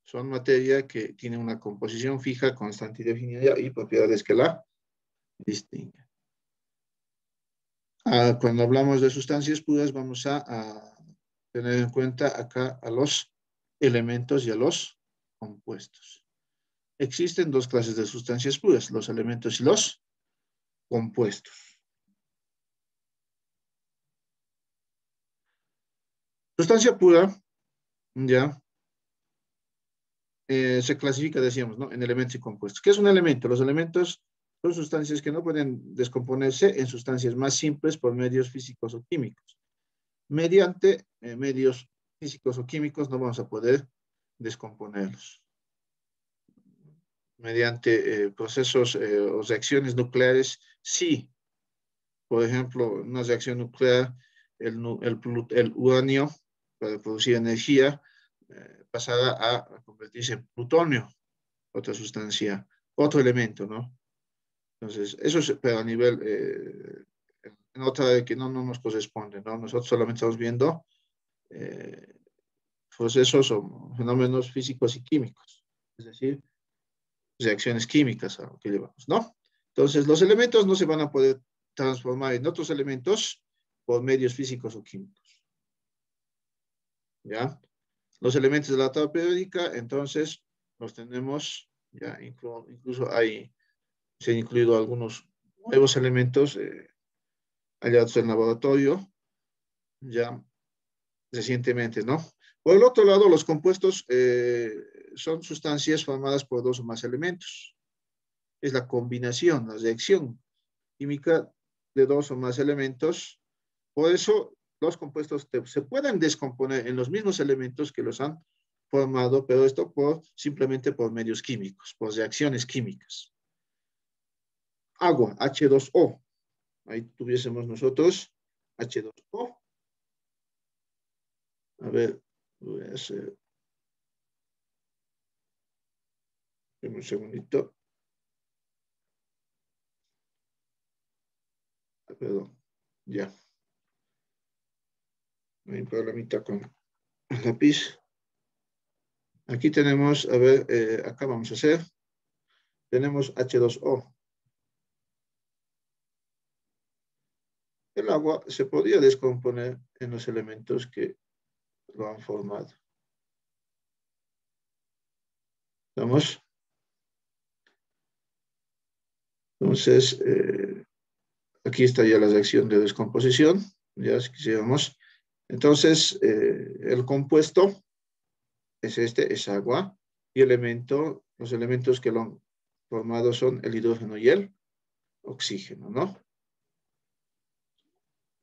Son materia que tiene una composición fija, constante y definida, y propiedades que la distinguen. Cuando hablamos de sustancias puras, vamos a tener en cuenta acá a los elementos y a los compuestos. Existen dos clases de sustancias puras, los elementos y los compuestos. Sustancia pura, ya, se clasifica, decíamos, ¿no? En elementos y compuestos. ¿Qué es un elemento? Los elementos son sustancias que no pueden descomponerse en sustancias más simples por medios físicos o químicos. Mediante medios físicos o químicos no vamos a poder descomponerlos. Mediante procesos o reacciones nucleares, sí. Por ejemplo, una reacción nuclear, el uranio, para producir energía, pasará a convertirse en plutonio, otra sustancia, otro elemento, ¿no? Entonces, eso es pero a nivel, en otra que no nos corresponde, ¿no? Nosotros solamente estamos viendo procesos o fenómenos físicos y químicos, es decir, reacciones químicas a lo que llevamos, ¿no? Entonces, los elementos no se van a poder transformar en otros elementos por medios físicos o químicos. ¿Ya? Los elementos de la tabla periódica, entonces, los tenemos, ya incluso se han incluido algunos nuevos elementos hallados en laboratorio, ya recientemente, ¿no? Por el otro lado, los compuestos son sustancias formadas por dos o más elementos. Es la combinación, la reacción química de dos o más elementos. Por eso los compuestos se pueden descomponer en los mismos elementos que los han formado, pero esto simplemente por medios químicos, por reacciones químicas. Agua, H2O. Ahí tuviésemos nosotros H2O. A ver, voy a hacer un segundito. Perdón, ya. No hay problemita con el lápiz. Aquí tenemos, a ver, acá vamos a hacer tenemos H2O. El agua se podría descomponer en los elementos que lo han formado. ¿Vamos? Entonces, aquí está ya la reacción de descomposición. Ya si quisiéramos. Entonces, el compuesto es es agua. Y los elementos que lo han formado son el hidrógeno y el oxígeno, ¿no?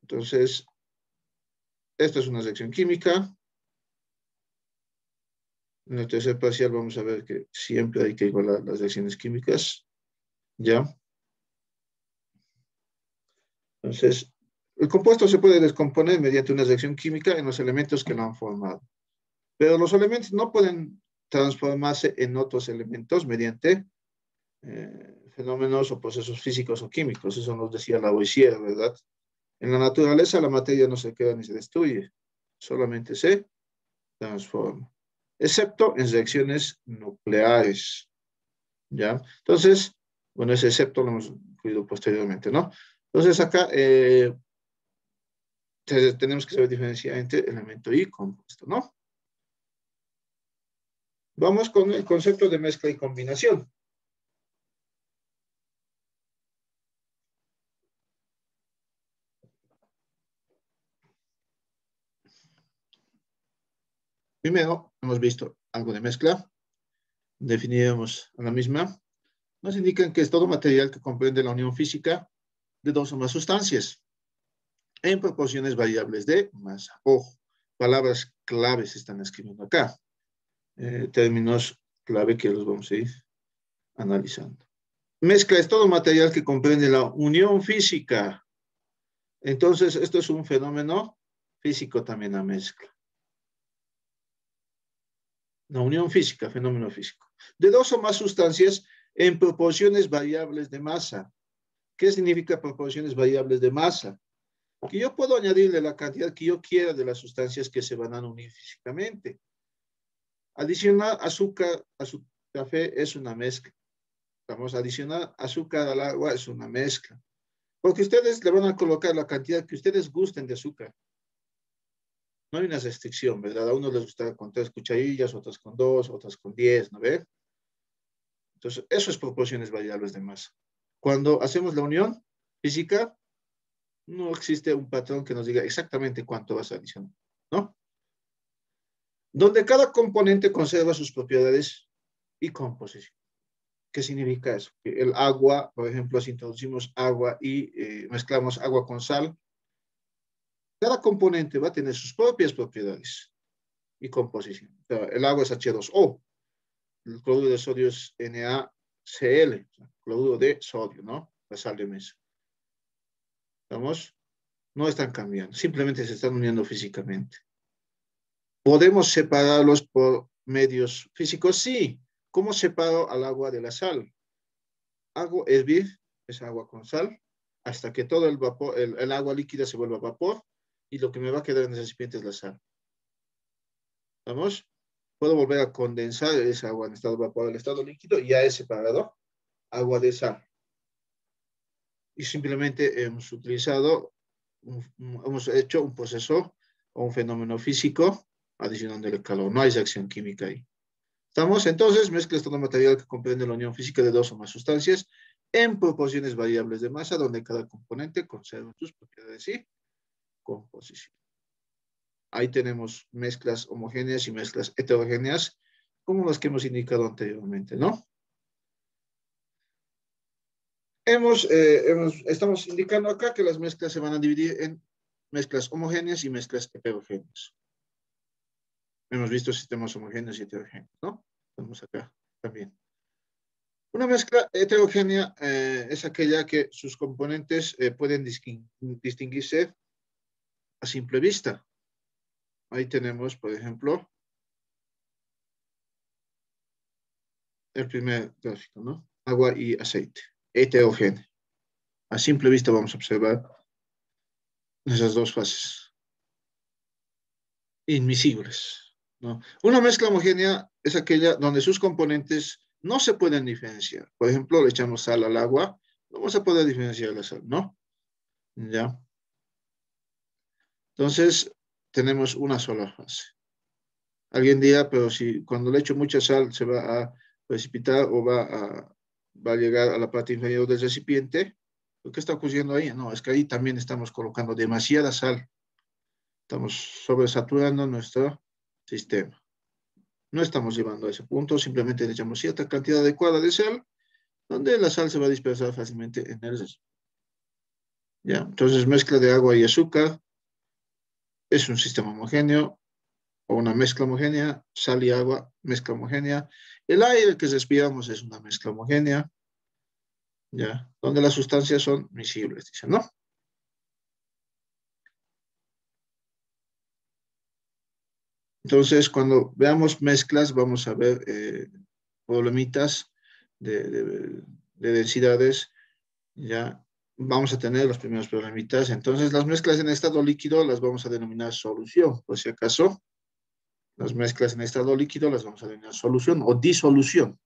Entonces, esta es una reacción química. En el tercer parcial vamos a ver que siempre hay que igualar las reacciones químicas. ¿Ya? Entonces, el compuesto se puede descomponer mediante una reacción química en los elementos que lo han formado. Pero los elementos no pueden transformarse en otros elementos mediante fenómenos o procesos físicos o químicos. Eso nos decía Lavoisier, ¿verdad? En la naturaleza la materia no se queda ni se destruye, solamente se transforma, excepto en reacciones nucleares. ¿Ya? Entonces, bueno, ese excepto lo hemos incluido posteriormente, ¿no? Entonces acá tenemos que saber diferenciar entre elemento y compuesto, ¿no? Vamos con el concepto de mezcla y combinación. Primero, hemos visto algo de mezcla. Definiremos a la misma. Nos indican que es todo material que comprende la unión física de dos o más sustancias en proporciones variables de masa. Ojo, palabras claves se están escribiendo acá. Términos clave que los vamos a ir analizando. Mezcla es todo material que comprende la unión física. Entonces, esto es un fenómeno físico también, la mezcla. La unión física, fenómeno físico. De dos o más sustancias en proporciones variables de masa. ¿Qué significa proporciones variables de masa? Que yo puedo añadirle la cantidad que yo quiera de las sustancias que se van a unir físicamente. Adicionar azúcar a su café es una mezcla. Vamos a adicionar azúcar al agua es una mezcla. Porque ustedes le van a colocar la cantidad que ustedes gusten de azúcar. No hay una restricción, ¿verdad? A unos les gusta con 3 cucharillas, otras con 2, otras con 10, ¿no ve? Entonces, eso es proporciones variables de masa. Cuando hacemos la unión física, no existe un patrón que nos diga exactamente cuánto vas a adicionar, ¿no? Donde cada componente conserva sus propiedades y composición. ¿Qué significa eso? Que el agua, por ejemplo, si introducimos agua y mezclamos agua con sal, cada componente va a tener sus propias propiedades y composición. O sea, el agua es H2O, el cloruro de sodio es NaCl, o sea, cloruro de sodio, ¿no? La sal de mesa. ¿Vamos? No están cambiando, simplemente se están uniendo físicamente. ¿Podemos separarlos por medios físicos? Sí. ¿Cómo separo al agua de la sal? Hago hervir esa agua con sal hasta que todo el vapor, el agua líquida se vuelva vapor y lo que me va a quedar en el recipiente es la sal. ¿Vamos? Puedo volver a condensar esa agua en estado vapor al estado líquido y ya he separado agua de sal. Y simplemente hemos utilizado, hemos hecho un proceso o un fenómeno físico adicionándole calor. No hay reacción química ahí. ¿Estamos? Entonces, mezclas todo material que comprende la unión física de dos o más sustancias en proporciones variables de masa, donde cada componente conserva sus propiedades y composición. Ahí tenemos mezclas homogéneas y mezclas heterogéneas, como las que hemos indicado anteriormente, ¿no? Estamos indicando acá que las mezclas se van a dividir en mezclas homogéneas y mezclas heterogéneas. Hemos visto sistemas homogéneos y heterogéneos, ¿no? Estamos acá también. Una mezcla heterogénea es aquella que sus componentes pueden distinguirse a simple vista. Ahí tenemos, por ejemplo, el primer gráfico, ¿no? Agua y aceite, heterogéneo. A simple vista vamos a observar esas dos fases. Inmisibles, ¿no? Una mezcla homogénea es aquella donde sus componentes no se pueden diferenciar. Por ejemplo, le echamos sal al agua, no vamos a poder diferenciar la sal, ¿no? ¿Ya? Entonces, tenemos una sola fase. Alguien dirá, pero si cuando le echo mucha sal se va a precipitar o va a llegar a la parte inferior del recipiente, ¿qué está ocurriendo ahí? No, es que ahí también estamos colocando demasiada sal. Estamos sobresaturando nuestro sistema. No estamos llevando a ese punto, simplemente le echamos cierta cantidad adecuada de sal, donde la sal se va a dispersar fácilmente en el recipiente. ¿Ya? Entonces, mezcla de agua y azúcar es un sistema homogéneo o una mezcla homogénea, sal y agua, mezcla homogénea. El aire que respiramos es una mezcla homogénea, ¿ya? Donde las sustancias son miscibles, dice, ¿no? Entonces, cuando veamos mezclas, vamos a ver problemitas de densidades, ya vamos a tener los primeros problemitas. Entonces, las mezclas en estado líquido las vamos a denominar solución, por si acaso. Las mezclas en estado líquido las vamos a denominar solución o disolución,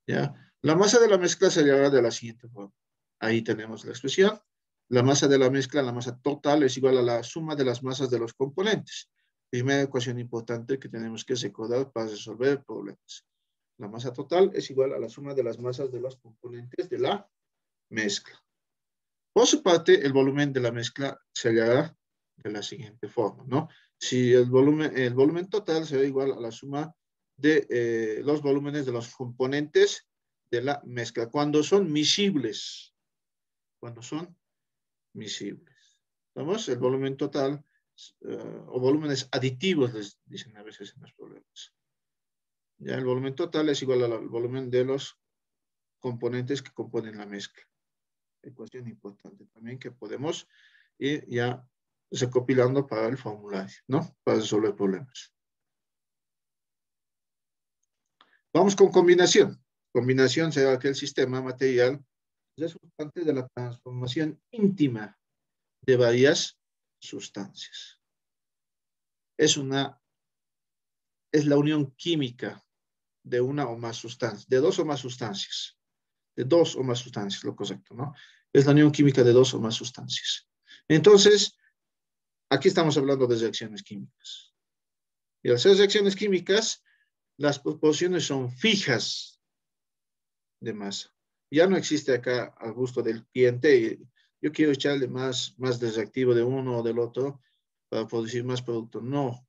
¿ya? La masa de la mezcla se llama de la siguiente forma. Ahí tenemos la expresión. La masa de la mezcla, la masa total, es igual a la suma de las masas de los componentes. Primera ecuación importante que tenemos que recordar para resolver problemas. La masa total es igual a la suma de las masas de los componentes de la mezcla. Por su parte, el volumen de la mezcla se hallará de la siguiente forma, ¿no? Si el volumen total será igual a la suma de los volúmenes de los componentes de la mezcla, cuando son miscibles. Cuando son miscibles. ¿Vamos? El volumen total o volúmenes aditivos, les dicen a veces en los problemas. Ya el volumen total es igual al volumen de los componentes que componen la mezcla. Ecuación importante también que podemos ir ya recopilando para el formulario, ¿no? Para resolver problemas. Vamos con combinación. Combinación será aquel sistema material resultante de la transformación íntima de varias sustancias. Es la unión química de una o más sustancias, de dos o más sustancias. De dos o más sustancias, lo correcto, ¿no? Es la unión química de dos o más sustancias. Entonces, aquí estamos hablando de reacciones químicas. Y al ser reacciones químicas, las proporciones son fijas de masa. Ya no existe acá al gusto del cliente. Yo quiero echarle más de reactivo de uno o del otro para producir más producto. No.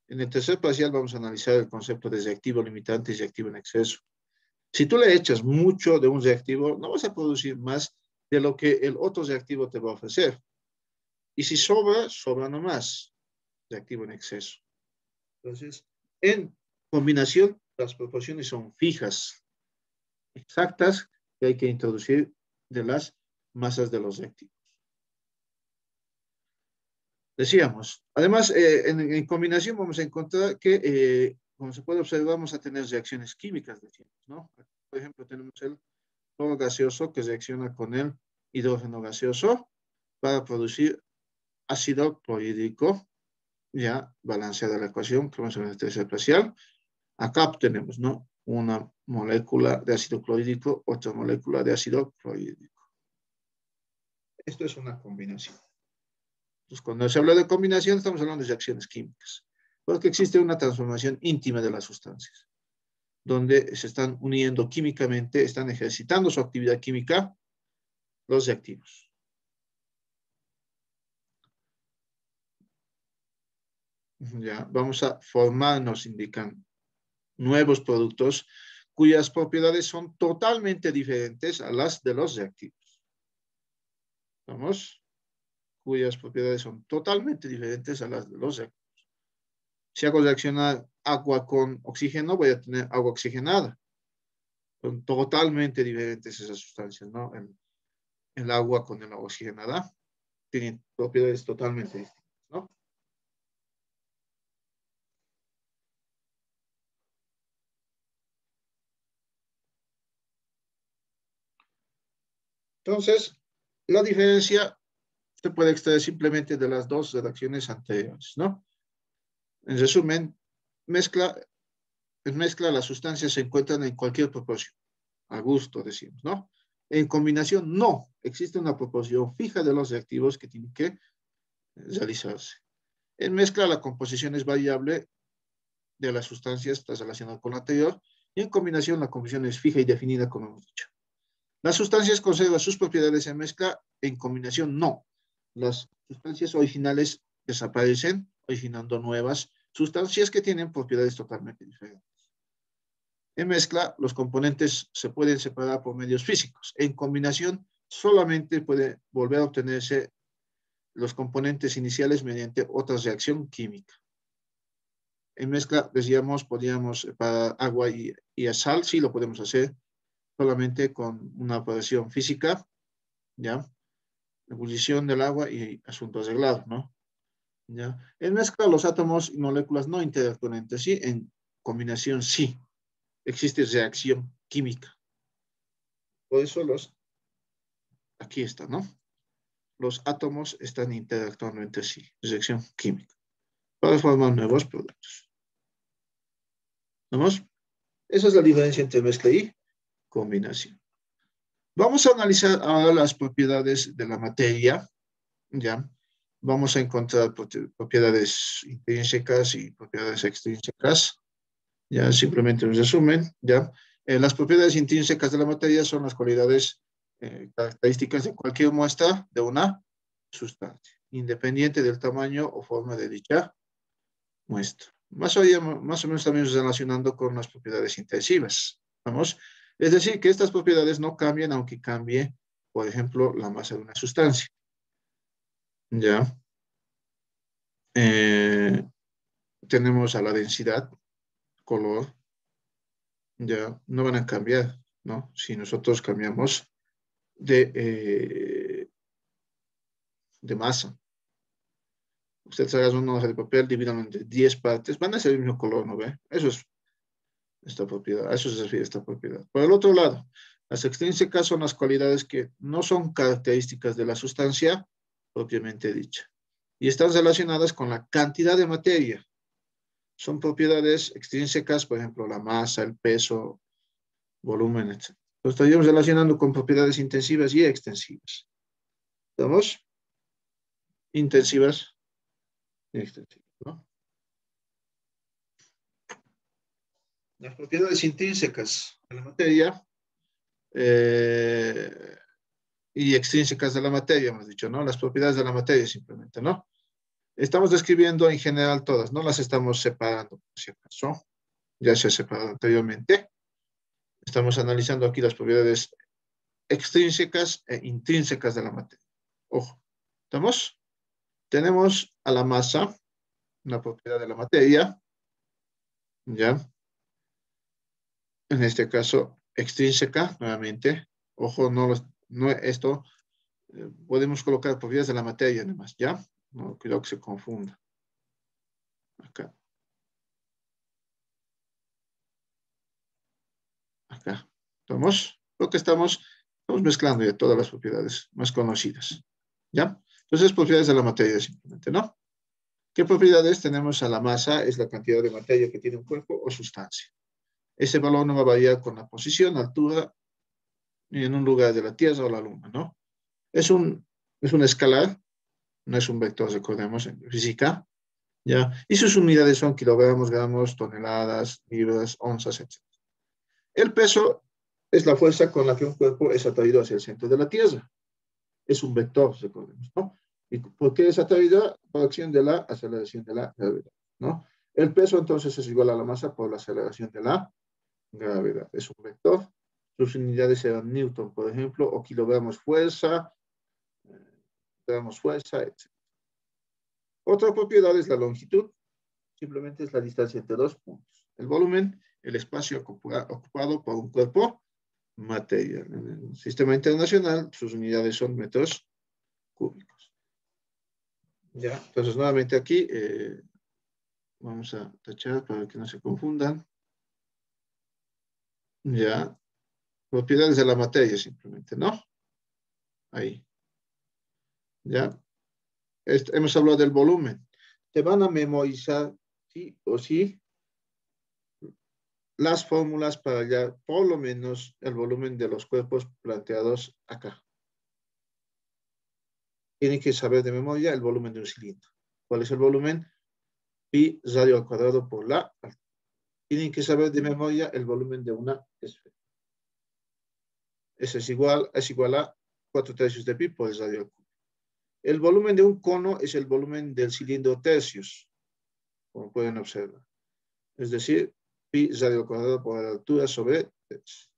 En el tercer parcial vamos a analizar el concepto de reactivo limitante y reactivo en exceso. Si tú le echas mucho de un reactivo, no vas a producir más de lo que el otro reactivo te va a ofrecer. Y si sobra, sobra nomás. Reactivo en exceso. Entonces, en combinación, las proporciones son fijas, exactas, que hay que introducir de las masas de los reactivos. Decíamos, además, en combinación vamos a encontrar que, como se puede observar, vamos a tener reacciones químicas, decíamos, ¿no? Por ejemplo, tenemos el cloro gaseoso que reacciona con el hidrógeno gaseoso para producir ácido clorhídrico, ya balanceada la ecuación que vamos a ver en el tercer parcial. Acá tenemos, ¿no? Una molécula de ácido clorhídrico, otra molécula de ácido clorhídrico. Esto es una combinación. Entonces, cuando se habla de combinación, estamos hablando de reacciones químicas, porque existe una transformación íntima de las sustancias, donde se están uniendo químicamente, están ejercitando su actividad química los reactivos. Ya, vamos a formar, nos indican, nuevos productos cuyas propiedades son totalmente diferentes a las de los reactivos. ¿Vamos? Cuyas propiedades son totalmente diferentes a las de los reactivos. Si hago reaccionar agua con oxígeno, voy a tener agua oxigenada. Son totalmente diferentes esas sustancias, ¿no? El agua con el agua oxigenada tienen propiedades totalmente distintas, ¿no? Entonces, la diferencia se puede extraer simplemente de las dos redacciones anteriores, ¿no? En resumen, mezcla en mezcla las sustancias se encuentran en cualquier proporción, a gusto decimos, ¿no? En combinación, no. Existe una proporción fija de los reactivos que tienen que realizarse. En mezcla la composición es variable de las sustancias, está relacionada con la anterior, y en combinación la composición es fija y definida, como hemos dicho. Las sustancias conservan sus propiedades en mezcla, en combinación no. Las sustancias originales desaparecen, originando nuevas sustancias que tienen propiedades totalmente diferentes. En mezcla, los componentes se pueden separar por medios físicos. En combinación, solamente puede volver a obtenerse los componentes iniciales mediante otra reacción química. En mezcla, decíamos, podríamos separar agua y a sal, sí lo podemos hacer solamente con una operación física, ¿ya? Ebullición del agua y asunto arreglado, ¿no? ¿Ya? En mezcla, los átomos y moléculas no interactúan entre sí, en combinación sí. Existe reacción química. Por eso aquí está, ¿no? Los átomos están interactuando entre sí, reacción química, para formar nuevos productos. ¿Vamos? Esa es la diferencia entre mezcla y combinación. Vamos a analizar ahora las propiedades de la materia, ¿ya? Vamos a encontrar propiedades intrínsecas y propiedades extrínsecas, ya simplemente un resumen, ¿ya? Las propiedades intrínsecas de la materia son las cualidades características de cualquier muestra de una sustancia, independiente del tamaño o forma de dicha muestra. Más o menos también relacionando con las propiedades intensivas. ¿Vamos? Es decir, que estas propiedades no cambian aunque cambie, por ejemplo, la masa de una sustancia. ¿Ya? Tenemos a la densidad, color, ya no van a cambiar, ¿no? Si nosotros cambiamos de masa. Ustedes hagan una hoja de papel, dividan entre 10 partes, van a ser el mismo color, ¿no ve? Eso es esta propiedad, a eso se refiere esta propiedad. Por el otro lado, las extrínsecas son las cualidades que no son características de la sustancia propiamente dicha y están relacionadas con la cantidad de materia. Son propiedades extrínsecas, por ejemplo, la masa, el peso, volumen, etc. Lo estaríamos relacionando con propiedades intensivas y extensivas. ¿Estamos? Intensivas y extensivas, ¿no? Las propiedades intrínsecas de la materia y extrínsecas de la materia, hemos dicho, ¿no? Las propiedades de la materia simplemente, ¿no? Estamos describiendo en general todas, no las estamos separando, por si acaso. Ya se ha separado anteriormente. Estamos analizando aquí las propiedades extrínsecas e intrínsecas de la materia. Ojo, ¿estamos? Tenemos a la masa, una propiedad de la materia, ¿ya? En este caso, extrínseca, nuevamente. Ojo, no esto, podemos colocar propiedades de la materia, además, ¿ya? No, cuidado que se confunda. Acá. Acá. ¿Estamos? Lo que estamos mezclando ya todas las propiedades más conocidas, ¿ya? Entonces, propiedades de la materia simplemente, ¿no? ¿Qué propiedades tenemos a la masa? Es la cantidad de materia que tiene un cuerpo o sustancia. Ese valor no va a variar con la posición, altura, ni en un lugar de la Tierra o la Luna, ¿no? Es un escalar, no es un vector, recordemos, en física, ¿ya? Y sus unidades son kilogramos, gramos, toneladas, libras, onzas, etc. El peso es la fuerza con la que un cuerpo es atraído hacia el centro de la Tierra. Es un vector, recordemos, ¿no? ¿Y por qué es atraído? Por acción de la aceleración de la gravedad, ¿no? El peso entonces es igual a la masa por la aceleración de la gravedad. Es un vector. Sus unidades serán newton, por ejemplo, o kilogramos fuerza, gramos fuerza, etc. Otra propiedad es la longitud. Simplemente es la distancia entre dos puntos. El volumen, el espacio ocupado por un cuerpo material. En el sistema internacional, sus unidades son metros cúbicos. Ya, entonces nuevamente aquí vamos a tachar para que no se confundan. Ya, propiedades de la materia simplemente, ¿no? Ahí. Ya, hemos hablado del volumen. Te van a memorizar, sí o sí, las fórmulas para hallar por lo menos el volumen de los cuerpos planteados acá. Tienen que saber de memoria el volumen de un cilindro. ¿Cuál es el volumen? Pi radio al cuadrado por la altura. Tienen que saber de memoria el volumen de una esfera. Eso es igual a 4/3 de pi por el radio al cubo. El volumen de un cono es el volumen del cilindro tercios, como pueden observar. Es decir, pi radio al cuadrado por la altura sobre 3.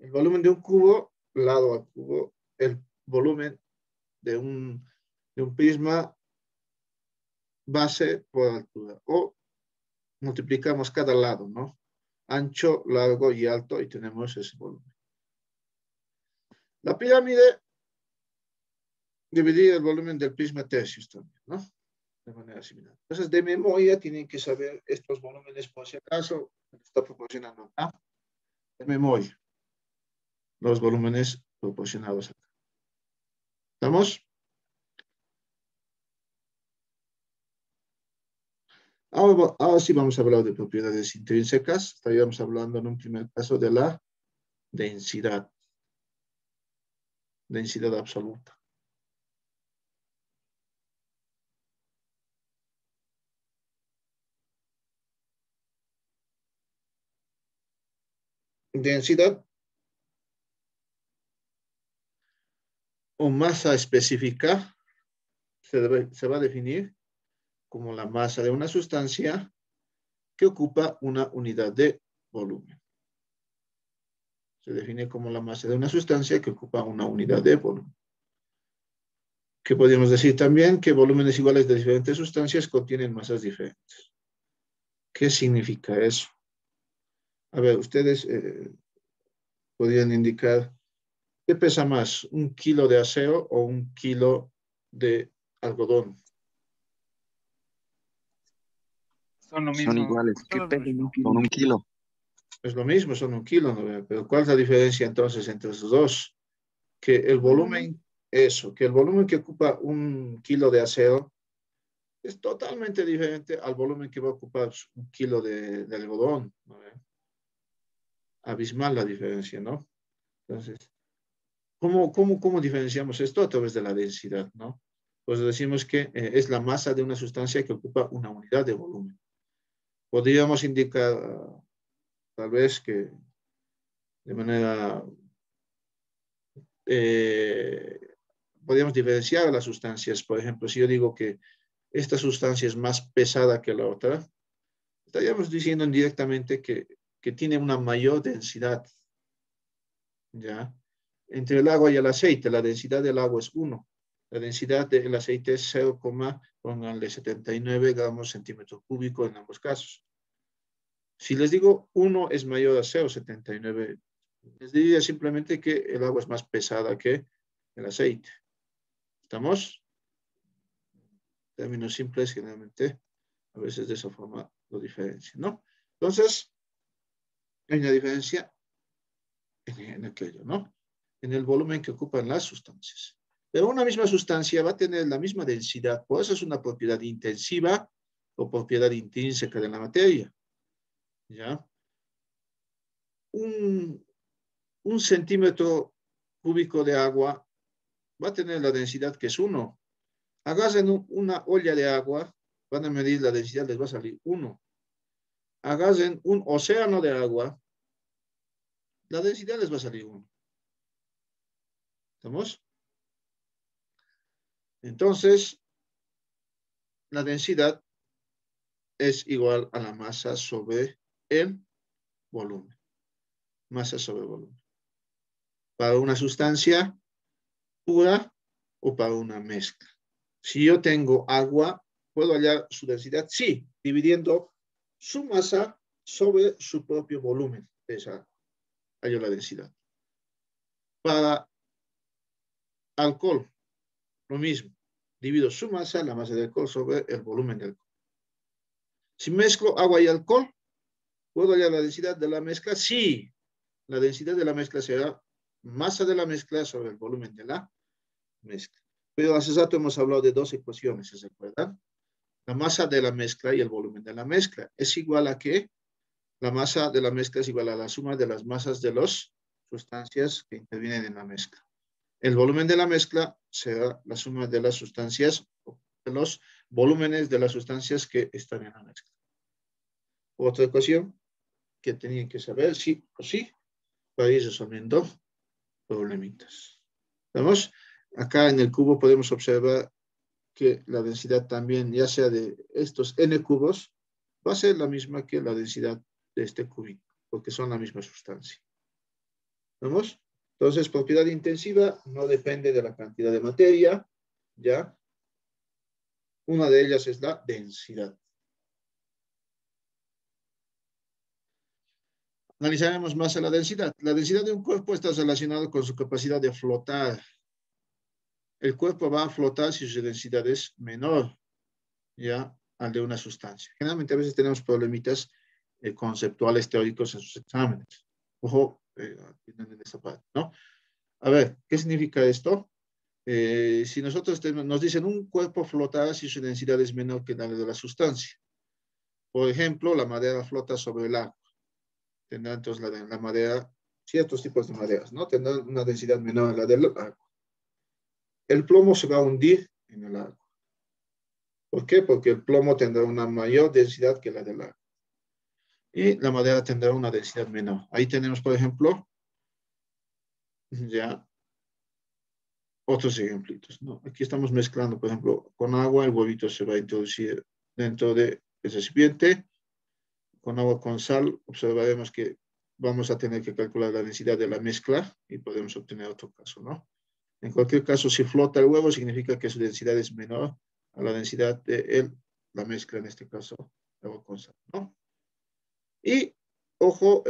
El volumen de un cubo, lado al cubo, el volumen de un prisma base por altura. O multiplicamos cada lado, ¿no? Ancho, largo y alto, y tenemos ese volumen. La pirámide dividir el volumen del prisma tercios también, ¿no? De manera similar. Entonces, de memoria tienen que saber estos volúmenes por si acaso está proporcionando acá. De memoria. Los volúmenes proporcionados acá. ¿Estamos? Ahora sí vamos a hablar de propiedades intrínsecas. Estaríamos hablando en un primer caso de la densidad. Densidad absoluta. Densidad o masa específica se va a definir como la masa de una sustancia que ocupa una unidad de volumen. Se define como la masa de una sustancia que ocupa una unidad de volumen. ¿Qué podríamos decir también? Que volúmenes iguales de diferentes sustancias contienen masas diferentes. ¿Qué significa eso? A ver, ustedes podrían indicar ¿qué pesa más? ¿Un kilo de acero o un kilo de algodón? Son lo mismo. Son iguales. ¿Qué pesan? Son un kilo. Es lo mismo, son un kilo, ¿no? Pero ¿cuál es la diferencia entonces entre esos dos? Que el volumen, que el volumen que ocupa un kilo de acero es totalmente diferente al volumen que va a ocupar un kilo de algodón, ¿no? Abismal la diferencia, ¿no? Entonces, ¿cómo diferenciamos esto? A través de la densidad, ¿no? Pues decimos que es la masa de una sustancia que ocupa una unidad de volumen. Podríamos indicar, tal vez, que de manera... podríamos diferenciar las sustancias. Por ejemplo, si yo digo que esta sustancia es más pesada que la otra, estaríamos diciendo indirectamente que tiene una mayor densidad. ¿Ya? Entre el agua y el aceite, la densidad del agua es 1. La densidad del aceite es 0,79 gramos centímetro cúbico en ambos casos. Si les digo 1 es mayor a 0,79, les diría simplemente que el agua es más pesada que el aceite. ¿Estamos? Términos simples, generalmente, a veces de esa forma lo diferencian, ¿no? Entonces, hay una diferencia en aquello, ¿no? En el volumen que ocupan las sustancias. Pero una misma sustancia va a tener la misma densidad, por eso es una propiedad intensiva o propiedad intrínseca de la materia. ¿Ya? Un centímetro cúbico de agua va a tener la densidad que es 1. Agarren una olla de agua, van a medir la densidad, les va a salir 1. Agarren un océano de agua, la densidad les va a salir 1. ¿Estamos? Entonces, la densidad es igual a la masa sobre el volumen. Masa sobre volumen. Para una sustancia pura o para una mezcla. Si yo tengo agua, ¿puedo hallar su densidad? Sí, dividiendo su masa sobre su propio volumen de esa agua. Hallo la densidad. Para alcohol, lo mismo. Divido su masa, la masa del alcohol, sobre el volumen del alcohol. Si mezclo agua y alcohol, ¿puedo hallar la densidad de la mezcla? Sí. La densidad de la mezcla será masa de la mezcla sobre el volumen de la mezcla. Pero hace rato hemos hablado de dos ecuaciones, ¿se acuerdan? La masa de la mezcla y el volumen de la mezcla es igual a que la masa de la mezcla es igual a la suma de las masas de las sustancias que intervienen en la mezcla. El volumen de la mezcla será la suma de las sustancias, de los volúmenes de las sustancias que están en la mezcla. Otra ecuación que tenían que saber sí o sí para ir resolviendo problemitas. ¿Vemos? Acá en el cubo podemos observar que la densidad también, ya sea de estos n cubos, va a ser la misma que la densidad de este cubito, porque son la misma sustancia. ¿Vemos? Entonces, propiedad intensiva no depende de la cantidad de materia, ¿ya? Una de ellas es la densidad. Analizaremos más a la densidad. La densidad de un cuerpo está relacionada con su capacidad de flotar. El cuerpo va a flotar si su densidad es menor, ¿ya?, al de una sustancia. Generalmente a veces tenemos problemitas conceptuales teóricos en sus exámenes. Ojo, en esa parte, ¿no? A ver, ¿qué significa esto? Si nosotros nos dicen un cuerpo flotará si su densidad es menor que la de la sustancia. Por ejemplo, la madera flota sobre el agua. Tendrá entonces la madera, ciertos tipos de maderas, ¿no? Tendrán una densidad menor a la del agua. El plomo se va a hundir en el agua. ¿Por qué? Porque el plomo tendrá una mayor densidad que la del agua. Y la madera tendrá una densidad menor. Ahí tenemos, por ejemplo, ya otros ejemplitos, ¿no? Aquí estamos mezclando, por ejemplo, con agua, el huevito se va a introducir dentro del recipiente. Con agua con sal, observaremos que vamos a tener que calcular la densidad de la mezcla y podemos obtener otro caso, ¿no? En cualquier caso, si flota el huevo, significa que su densidad es menor a la densidad de la mezcla, en este caso, agua con sal, ¿no? Y, ojo,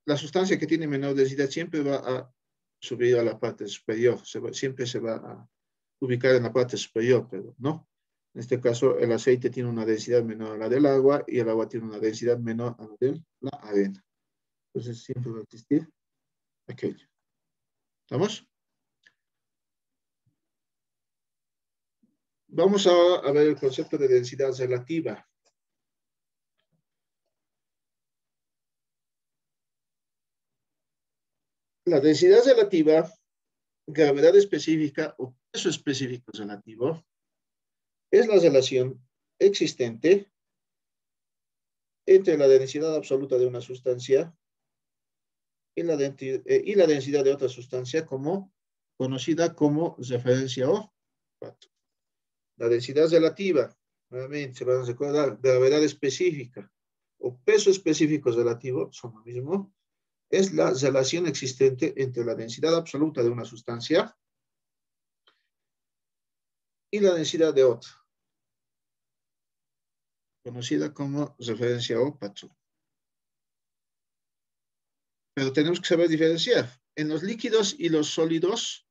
la sustancia que tiene menor densidad siempre va a subir a la parte superior, siempre se va a ubicar en la parte superior, pero ¿no? En este caso, el aceite tiene una densidad menor a la del agua y el agua tiene una densidad menor a la de la arena. Entonces, siempre va a existir aquello. ¿Estamos? Vamos a ver el concepto de densidad relativa. La densidad relativa, gravedad específica o peso específico relativo, es la relación existente entre la densidad absoluta de una sustancia y la densidad de otra sustancia conocida como referencia o patrón. La densidad relativa, nuevamente se van a recordar, gravedad específica o peso específico relativo, son lo mismo, es la relación existente entre la densidad absoluta de una sustancia y la densidad de otra, conocida como referencia o patrón. Pero tenemos que saber diferenciar. En los líquidos y los sólidos,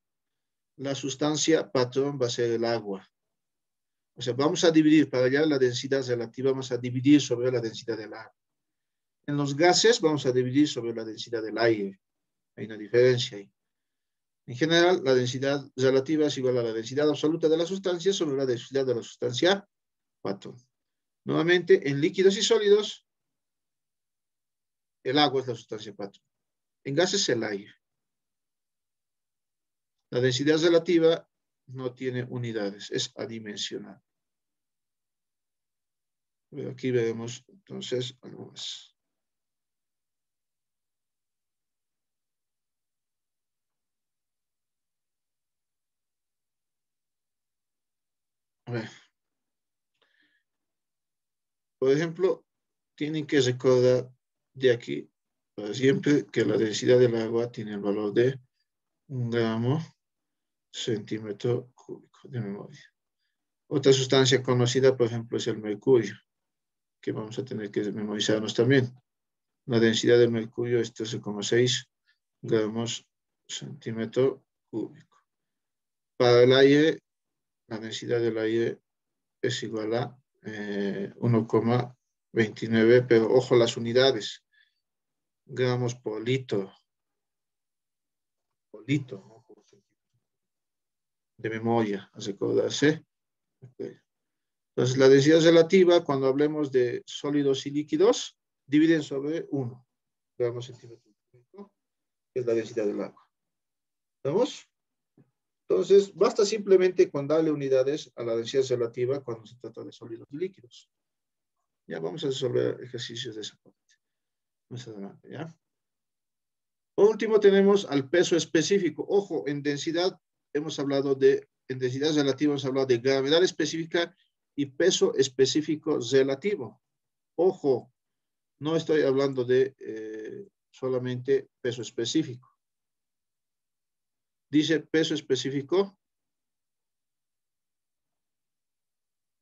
la sustancia patrón va a ser el agua. O sea, vamos a dividir, para hallar la densidad relativa, vamos a dividir sobre la densidad del agua. En los gases, vamos a dividir sobre la densidad del aire. Hay una diferencia ahí. En general, la densidad relativa es igual a la densidad absoluta de la sustancia sobre la densidad de la sustancia patrón. Nuevamente, en líquidos y sólidos, el agua es la sustancia patrón. En gases, el aire. La densidad relativa no tiene unidades, es adimensional. Pero aquí veremos entonces algo más. A ver. Por ejemplo, tienen que recordar de aquí para siempre que la densidad del agua tiene el valor de 1 gramo centímetro cúbico de memoria. Otra sustancia conocida, por ejemplo, es el mercurio, que vamos a tener que memorizarnos también. La densidad del mercurio es 13,6 gramos centímetro cúbico. Para el aire, la densidad del aire es igual a 1,29, pero ojo las unidades. Gramos por litro. Por litro, ¿no? De memoria, a recordarse. Okay. Entonces, la densidad relativa, cuando hablemos de sólidos y líquidos, dividen sobre 1 gramos centímetro cúbico, que es la densidad del agua. ¿Estamos? Entonces, basta simplemente con darle unidades a la densidad relativa cuando se trata de sólidos y líquidos. Ya vamos a resolver ejercicios de esa parte. Más adelante, ¿ya? Por último, tenemos al peso específico. Ojo, en densidad hemos hablado de, en densidad relativa hemos hablado de gravedad específica y peso específico relativo. Ojo, no estoy hablando de solamente peso específico. Dice peso específico.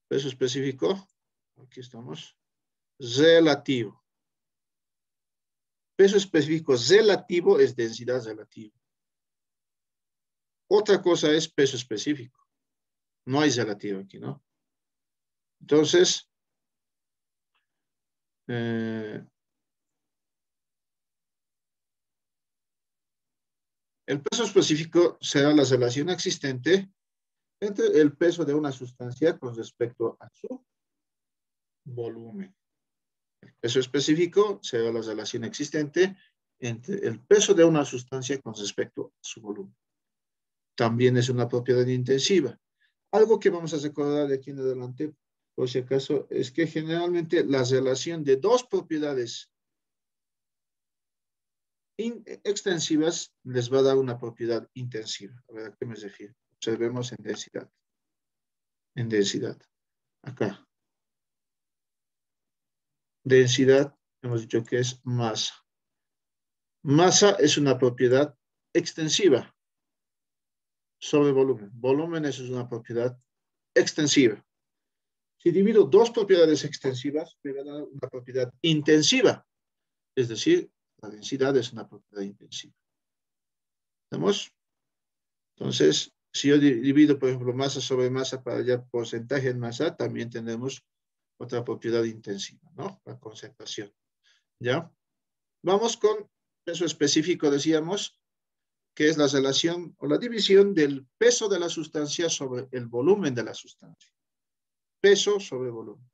Peso específico. Aquí estamos. Relativo. Peso específico relativo es densidad relativa. Otra cosa es peso específico. No hay relativo aquí, ¿no? Entonces, el peso específico será la relación existente entre el peso de una sustancia con respecto a su volumen. El peso específico será la relación existente entre el peso de una sustancia con respecto a su volumen. También es una propiedad intensiva. Algo que vamos a recordar de aquí en adelante, por si acaso, es que generalmente la relación de dos propiedades extensivas les va a dar una propiedad intensiva. A ver, ¿a qué me refiero? Observemos en densidad. En densidad. Acá. Densidad, hemos dicho que es masa. Masa es una propiedad extensiva sobre volumen. Volumen es una propiedad extensiva. Si divido dos propiedades extensivas, me va a dar una propiedad intensiva. Es decir, la densidad es una propiedad intensiva. ¿Estamos? Entonces, si yo divido, por ejemplo, masa sobre masa para hallar porcentaje en masa, también tenemos otra propiedad intensiva, ¿no? La concentración. ¿Ya? Vamos con peso específico, decíamos, que es la relación o la división del peso de la sustancia sobre el volumen de la sustancia. Peso sobre volumen.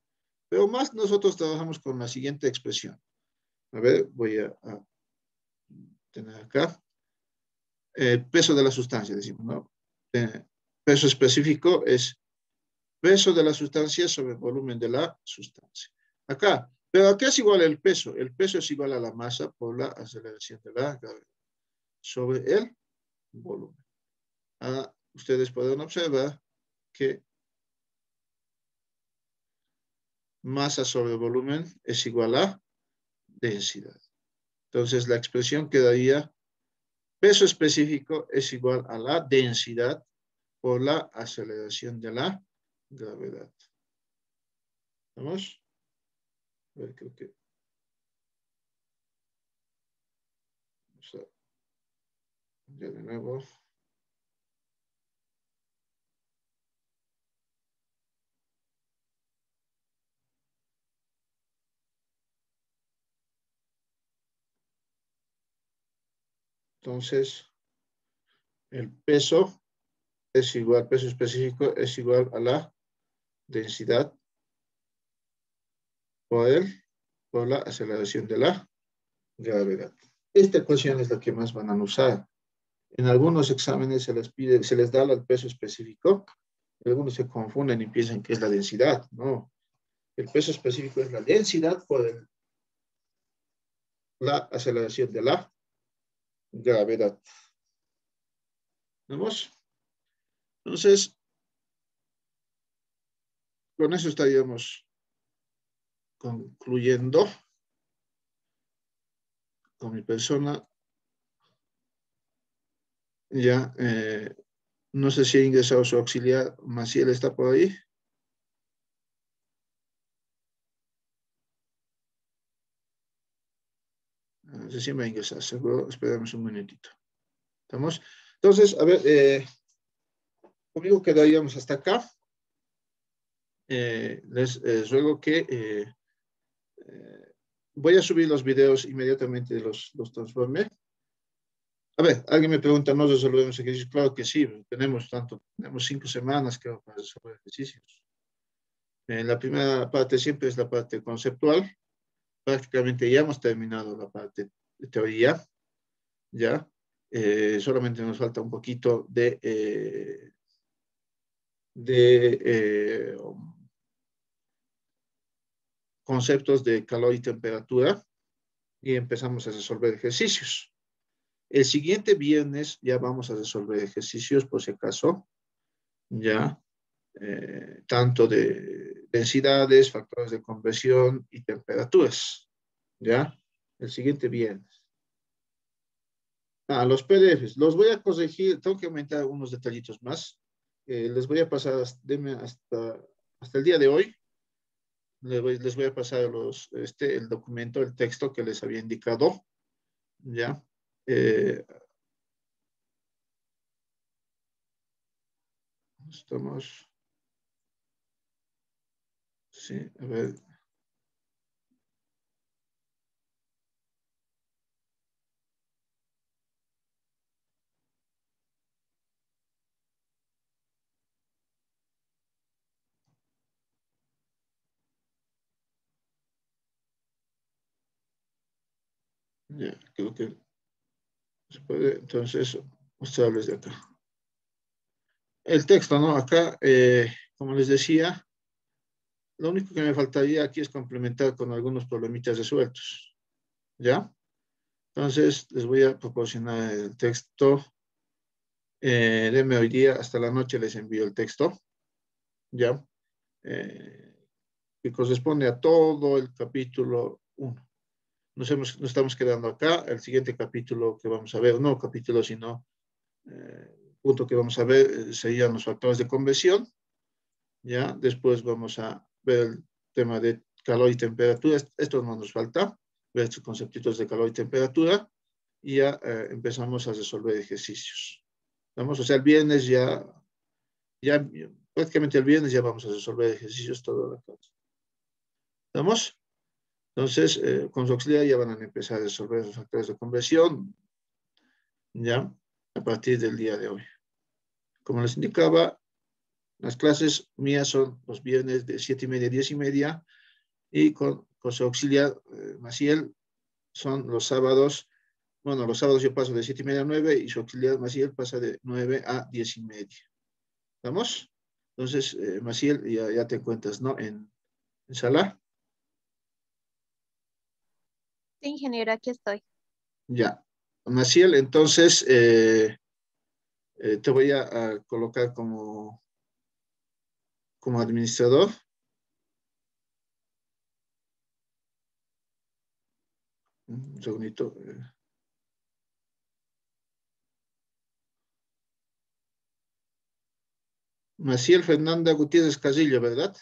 Pero más nosotros trabajamos con la siguiente expresión. A ver, voy a tener acá. Peso de la sustancia, decimos, ¿no? Peso específico es peso de la sustancia sobre el volumen de la sustancia. Acá, pero ¿a qué es igual el peso? El peso es igual a la masa por la aceleración de la gravedad sobre el volumen. Ustedes pueden observar que masa sobre volumen es igual a densidad. Entonces la expresión quedaría peso específico es igual a la densidad por la aceleración de la gravedad. ¿Vamos? A ver, creo que... Vamos a... Ya de nuevo. Entonces, el peso es igual, peso específico es igual a la densidad por la aceleración de la gravedad. Esta ecuación es la que más van a usar. En algunos exámenes se les pide, se les da el peso específico. Algunos se confunden y piensan que es la densidad. No. El peso específico es la densidad por la aceleración de la gravedad. ¿Vemos? Entonces, con eso estaríamos concluyendo con mi persona. Ya, no sé si ha ingresado su auxiliar. Maciel está por ahí. Recién va a ingresar, seguro. Esperamos un minutito. ¿Estamos? Entonces, a ver, conmigo quedaríamos hasta acá. Les ruego que voy a subir los videos inmediatamente, los transformé. A ver, alguien me pregunta, ¿no resolvemos ejercicios? Claro que sí, tenemos 5 semanas creo para resolver ejercicios. La primera parte siempre es la parte conceptual. prácticamente ya hemos terminado la parte de teoría, ¿ya? Solamente nos falta un poquito de conceptos de calor y temperatura y empezamos a resolver ejercicios. El siguiente viernes ya vamos a resolver ejercicios, por si acaso, ya, tanto de densidades, factores de conversión y temperaturas, ya, el siguiente viernes. Los PDFs, los voy a corregir, tengo que aumentar unos detallitos más. Les voy a pasar, denme hasta el día de hoy, les voy a pasar el documento, el texto que les había indicado, ya. Estamos, sí, a ver. Ya, creo que se puede, entonces, mostrarles de acá. El texto, ¿no? Acá, como les decía, lo único que me faltaría aquí es complementar con algunos problemitas resueltos, ¿ya? Entonces, les voy a proporcionar el texto. Denme hoy día, hasta la noche les envío el texto, ¿ya? Que corresponde a todo el capítulo 1. Nos estamos quedando acá. El siguiente capítulo que vamos a ver, no capítulo, sino punto que vamos a ver serían los factores de conversión, ¿ya? Después vamos a ver el tema de calor y temperatura. Esto no nos falta, ver estos conceptos de calor y temperatura, y ya empezamos a resolver ejercicios. ¿Vamos? O sea, el viernes ya prácticamente el viernes ya vamos a resolver ejercicios toda la clase. ¿Estamos? Entonces, con su auxiliar ya van a empezar a resolver los factores de conversión, ya, a partir del día de hoy. Como les indicaba, las clases mías son los viernes de 7:30 a 10:30, y con su auxiliar, Maciel, son los sábados. Bueno, los sábados yo paso de 7:30 a 9 y su auxiliar Maciel pasa de 9 a 10:30. ¿Estamos? Entonces, Maciel, ya te encuentras, ¿no? En sala. Sí, ingeniero, aquí estoy. Ya. Maciel, entonces, te voy a colocar como administrador. Un segundito. Maciel Fernanda Gutiérrez Casillo, ¿verdad?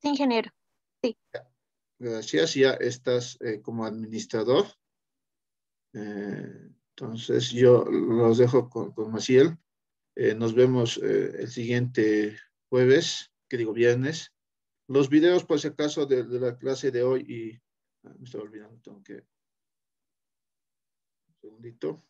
Sí, ingeniero. Sí. Gracias, ya estás como administrador. Entonces, yo los dejo con Maciel. Nos vemos el siguiente jueves, que digo viernes. Los videos, por si acaso, de la clase de hoy me estaba olvidando, tengo que... Un segundito.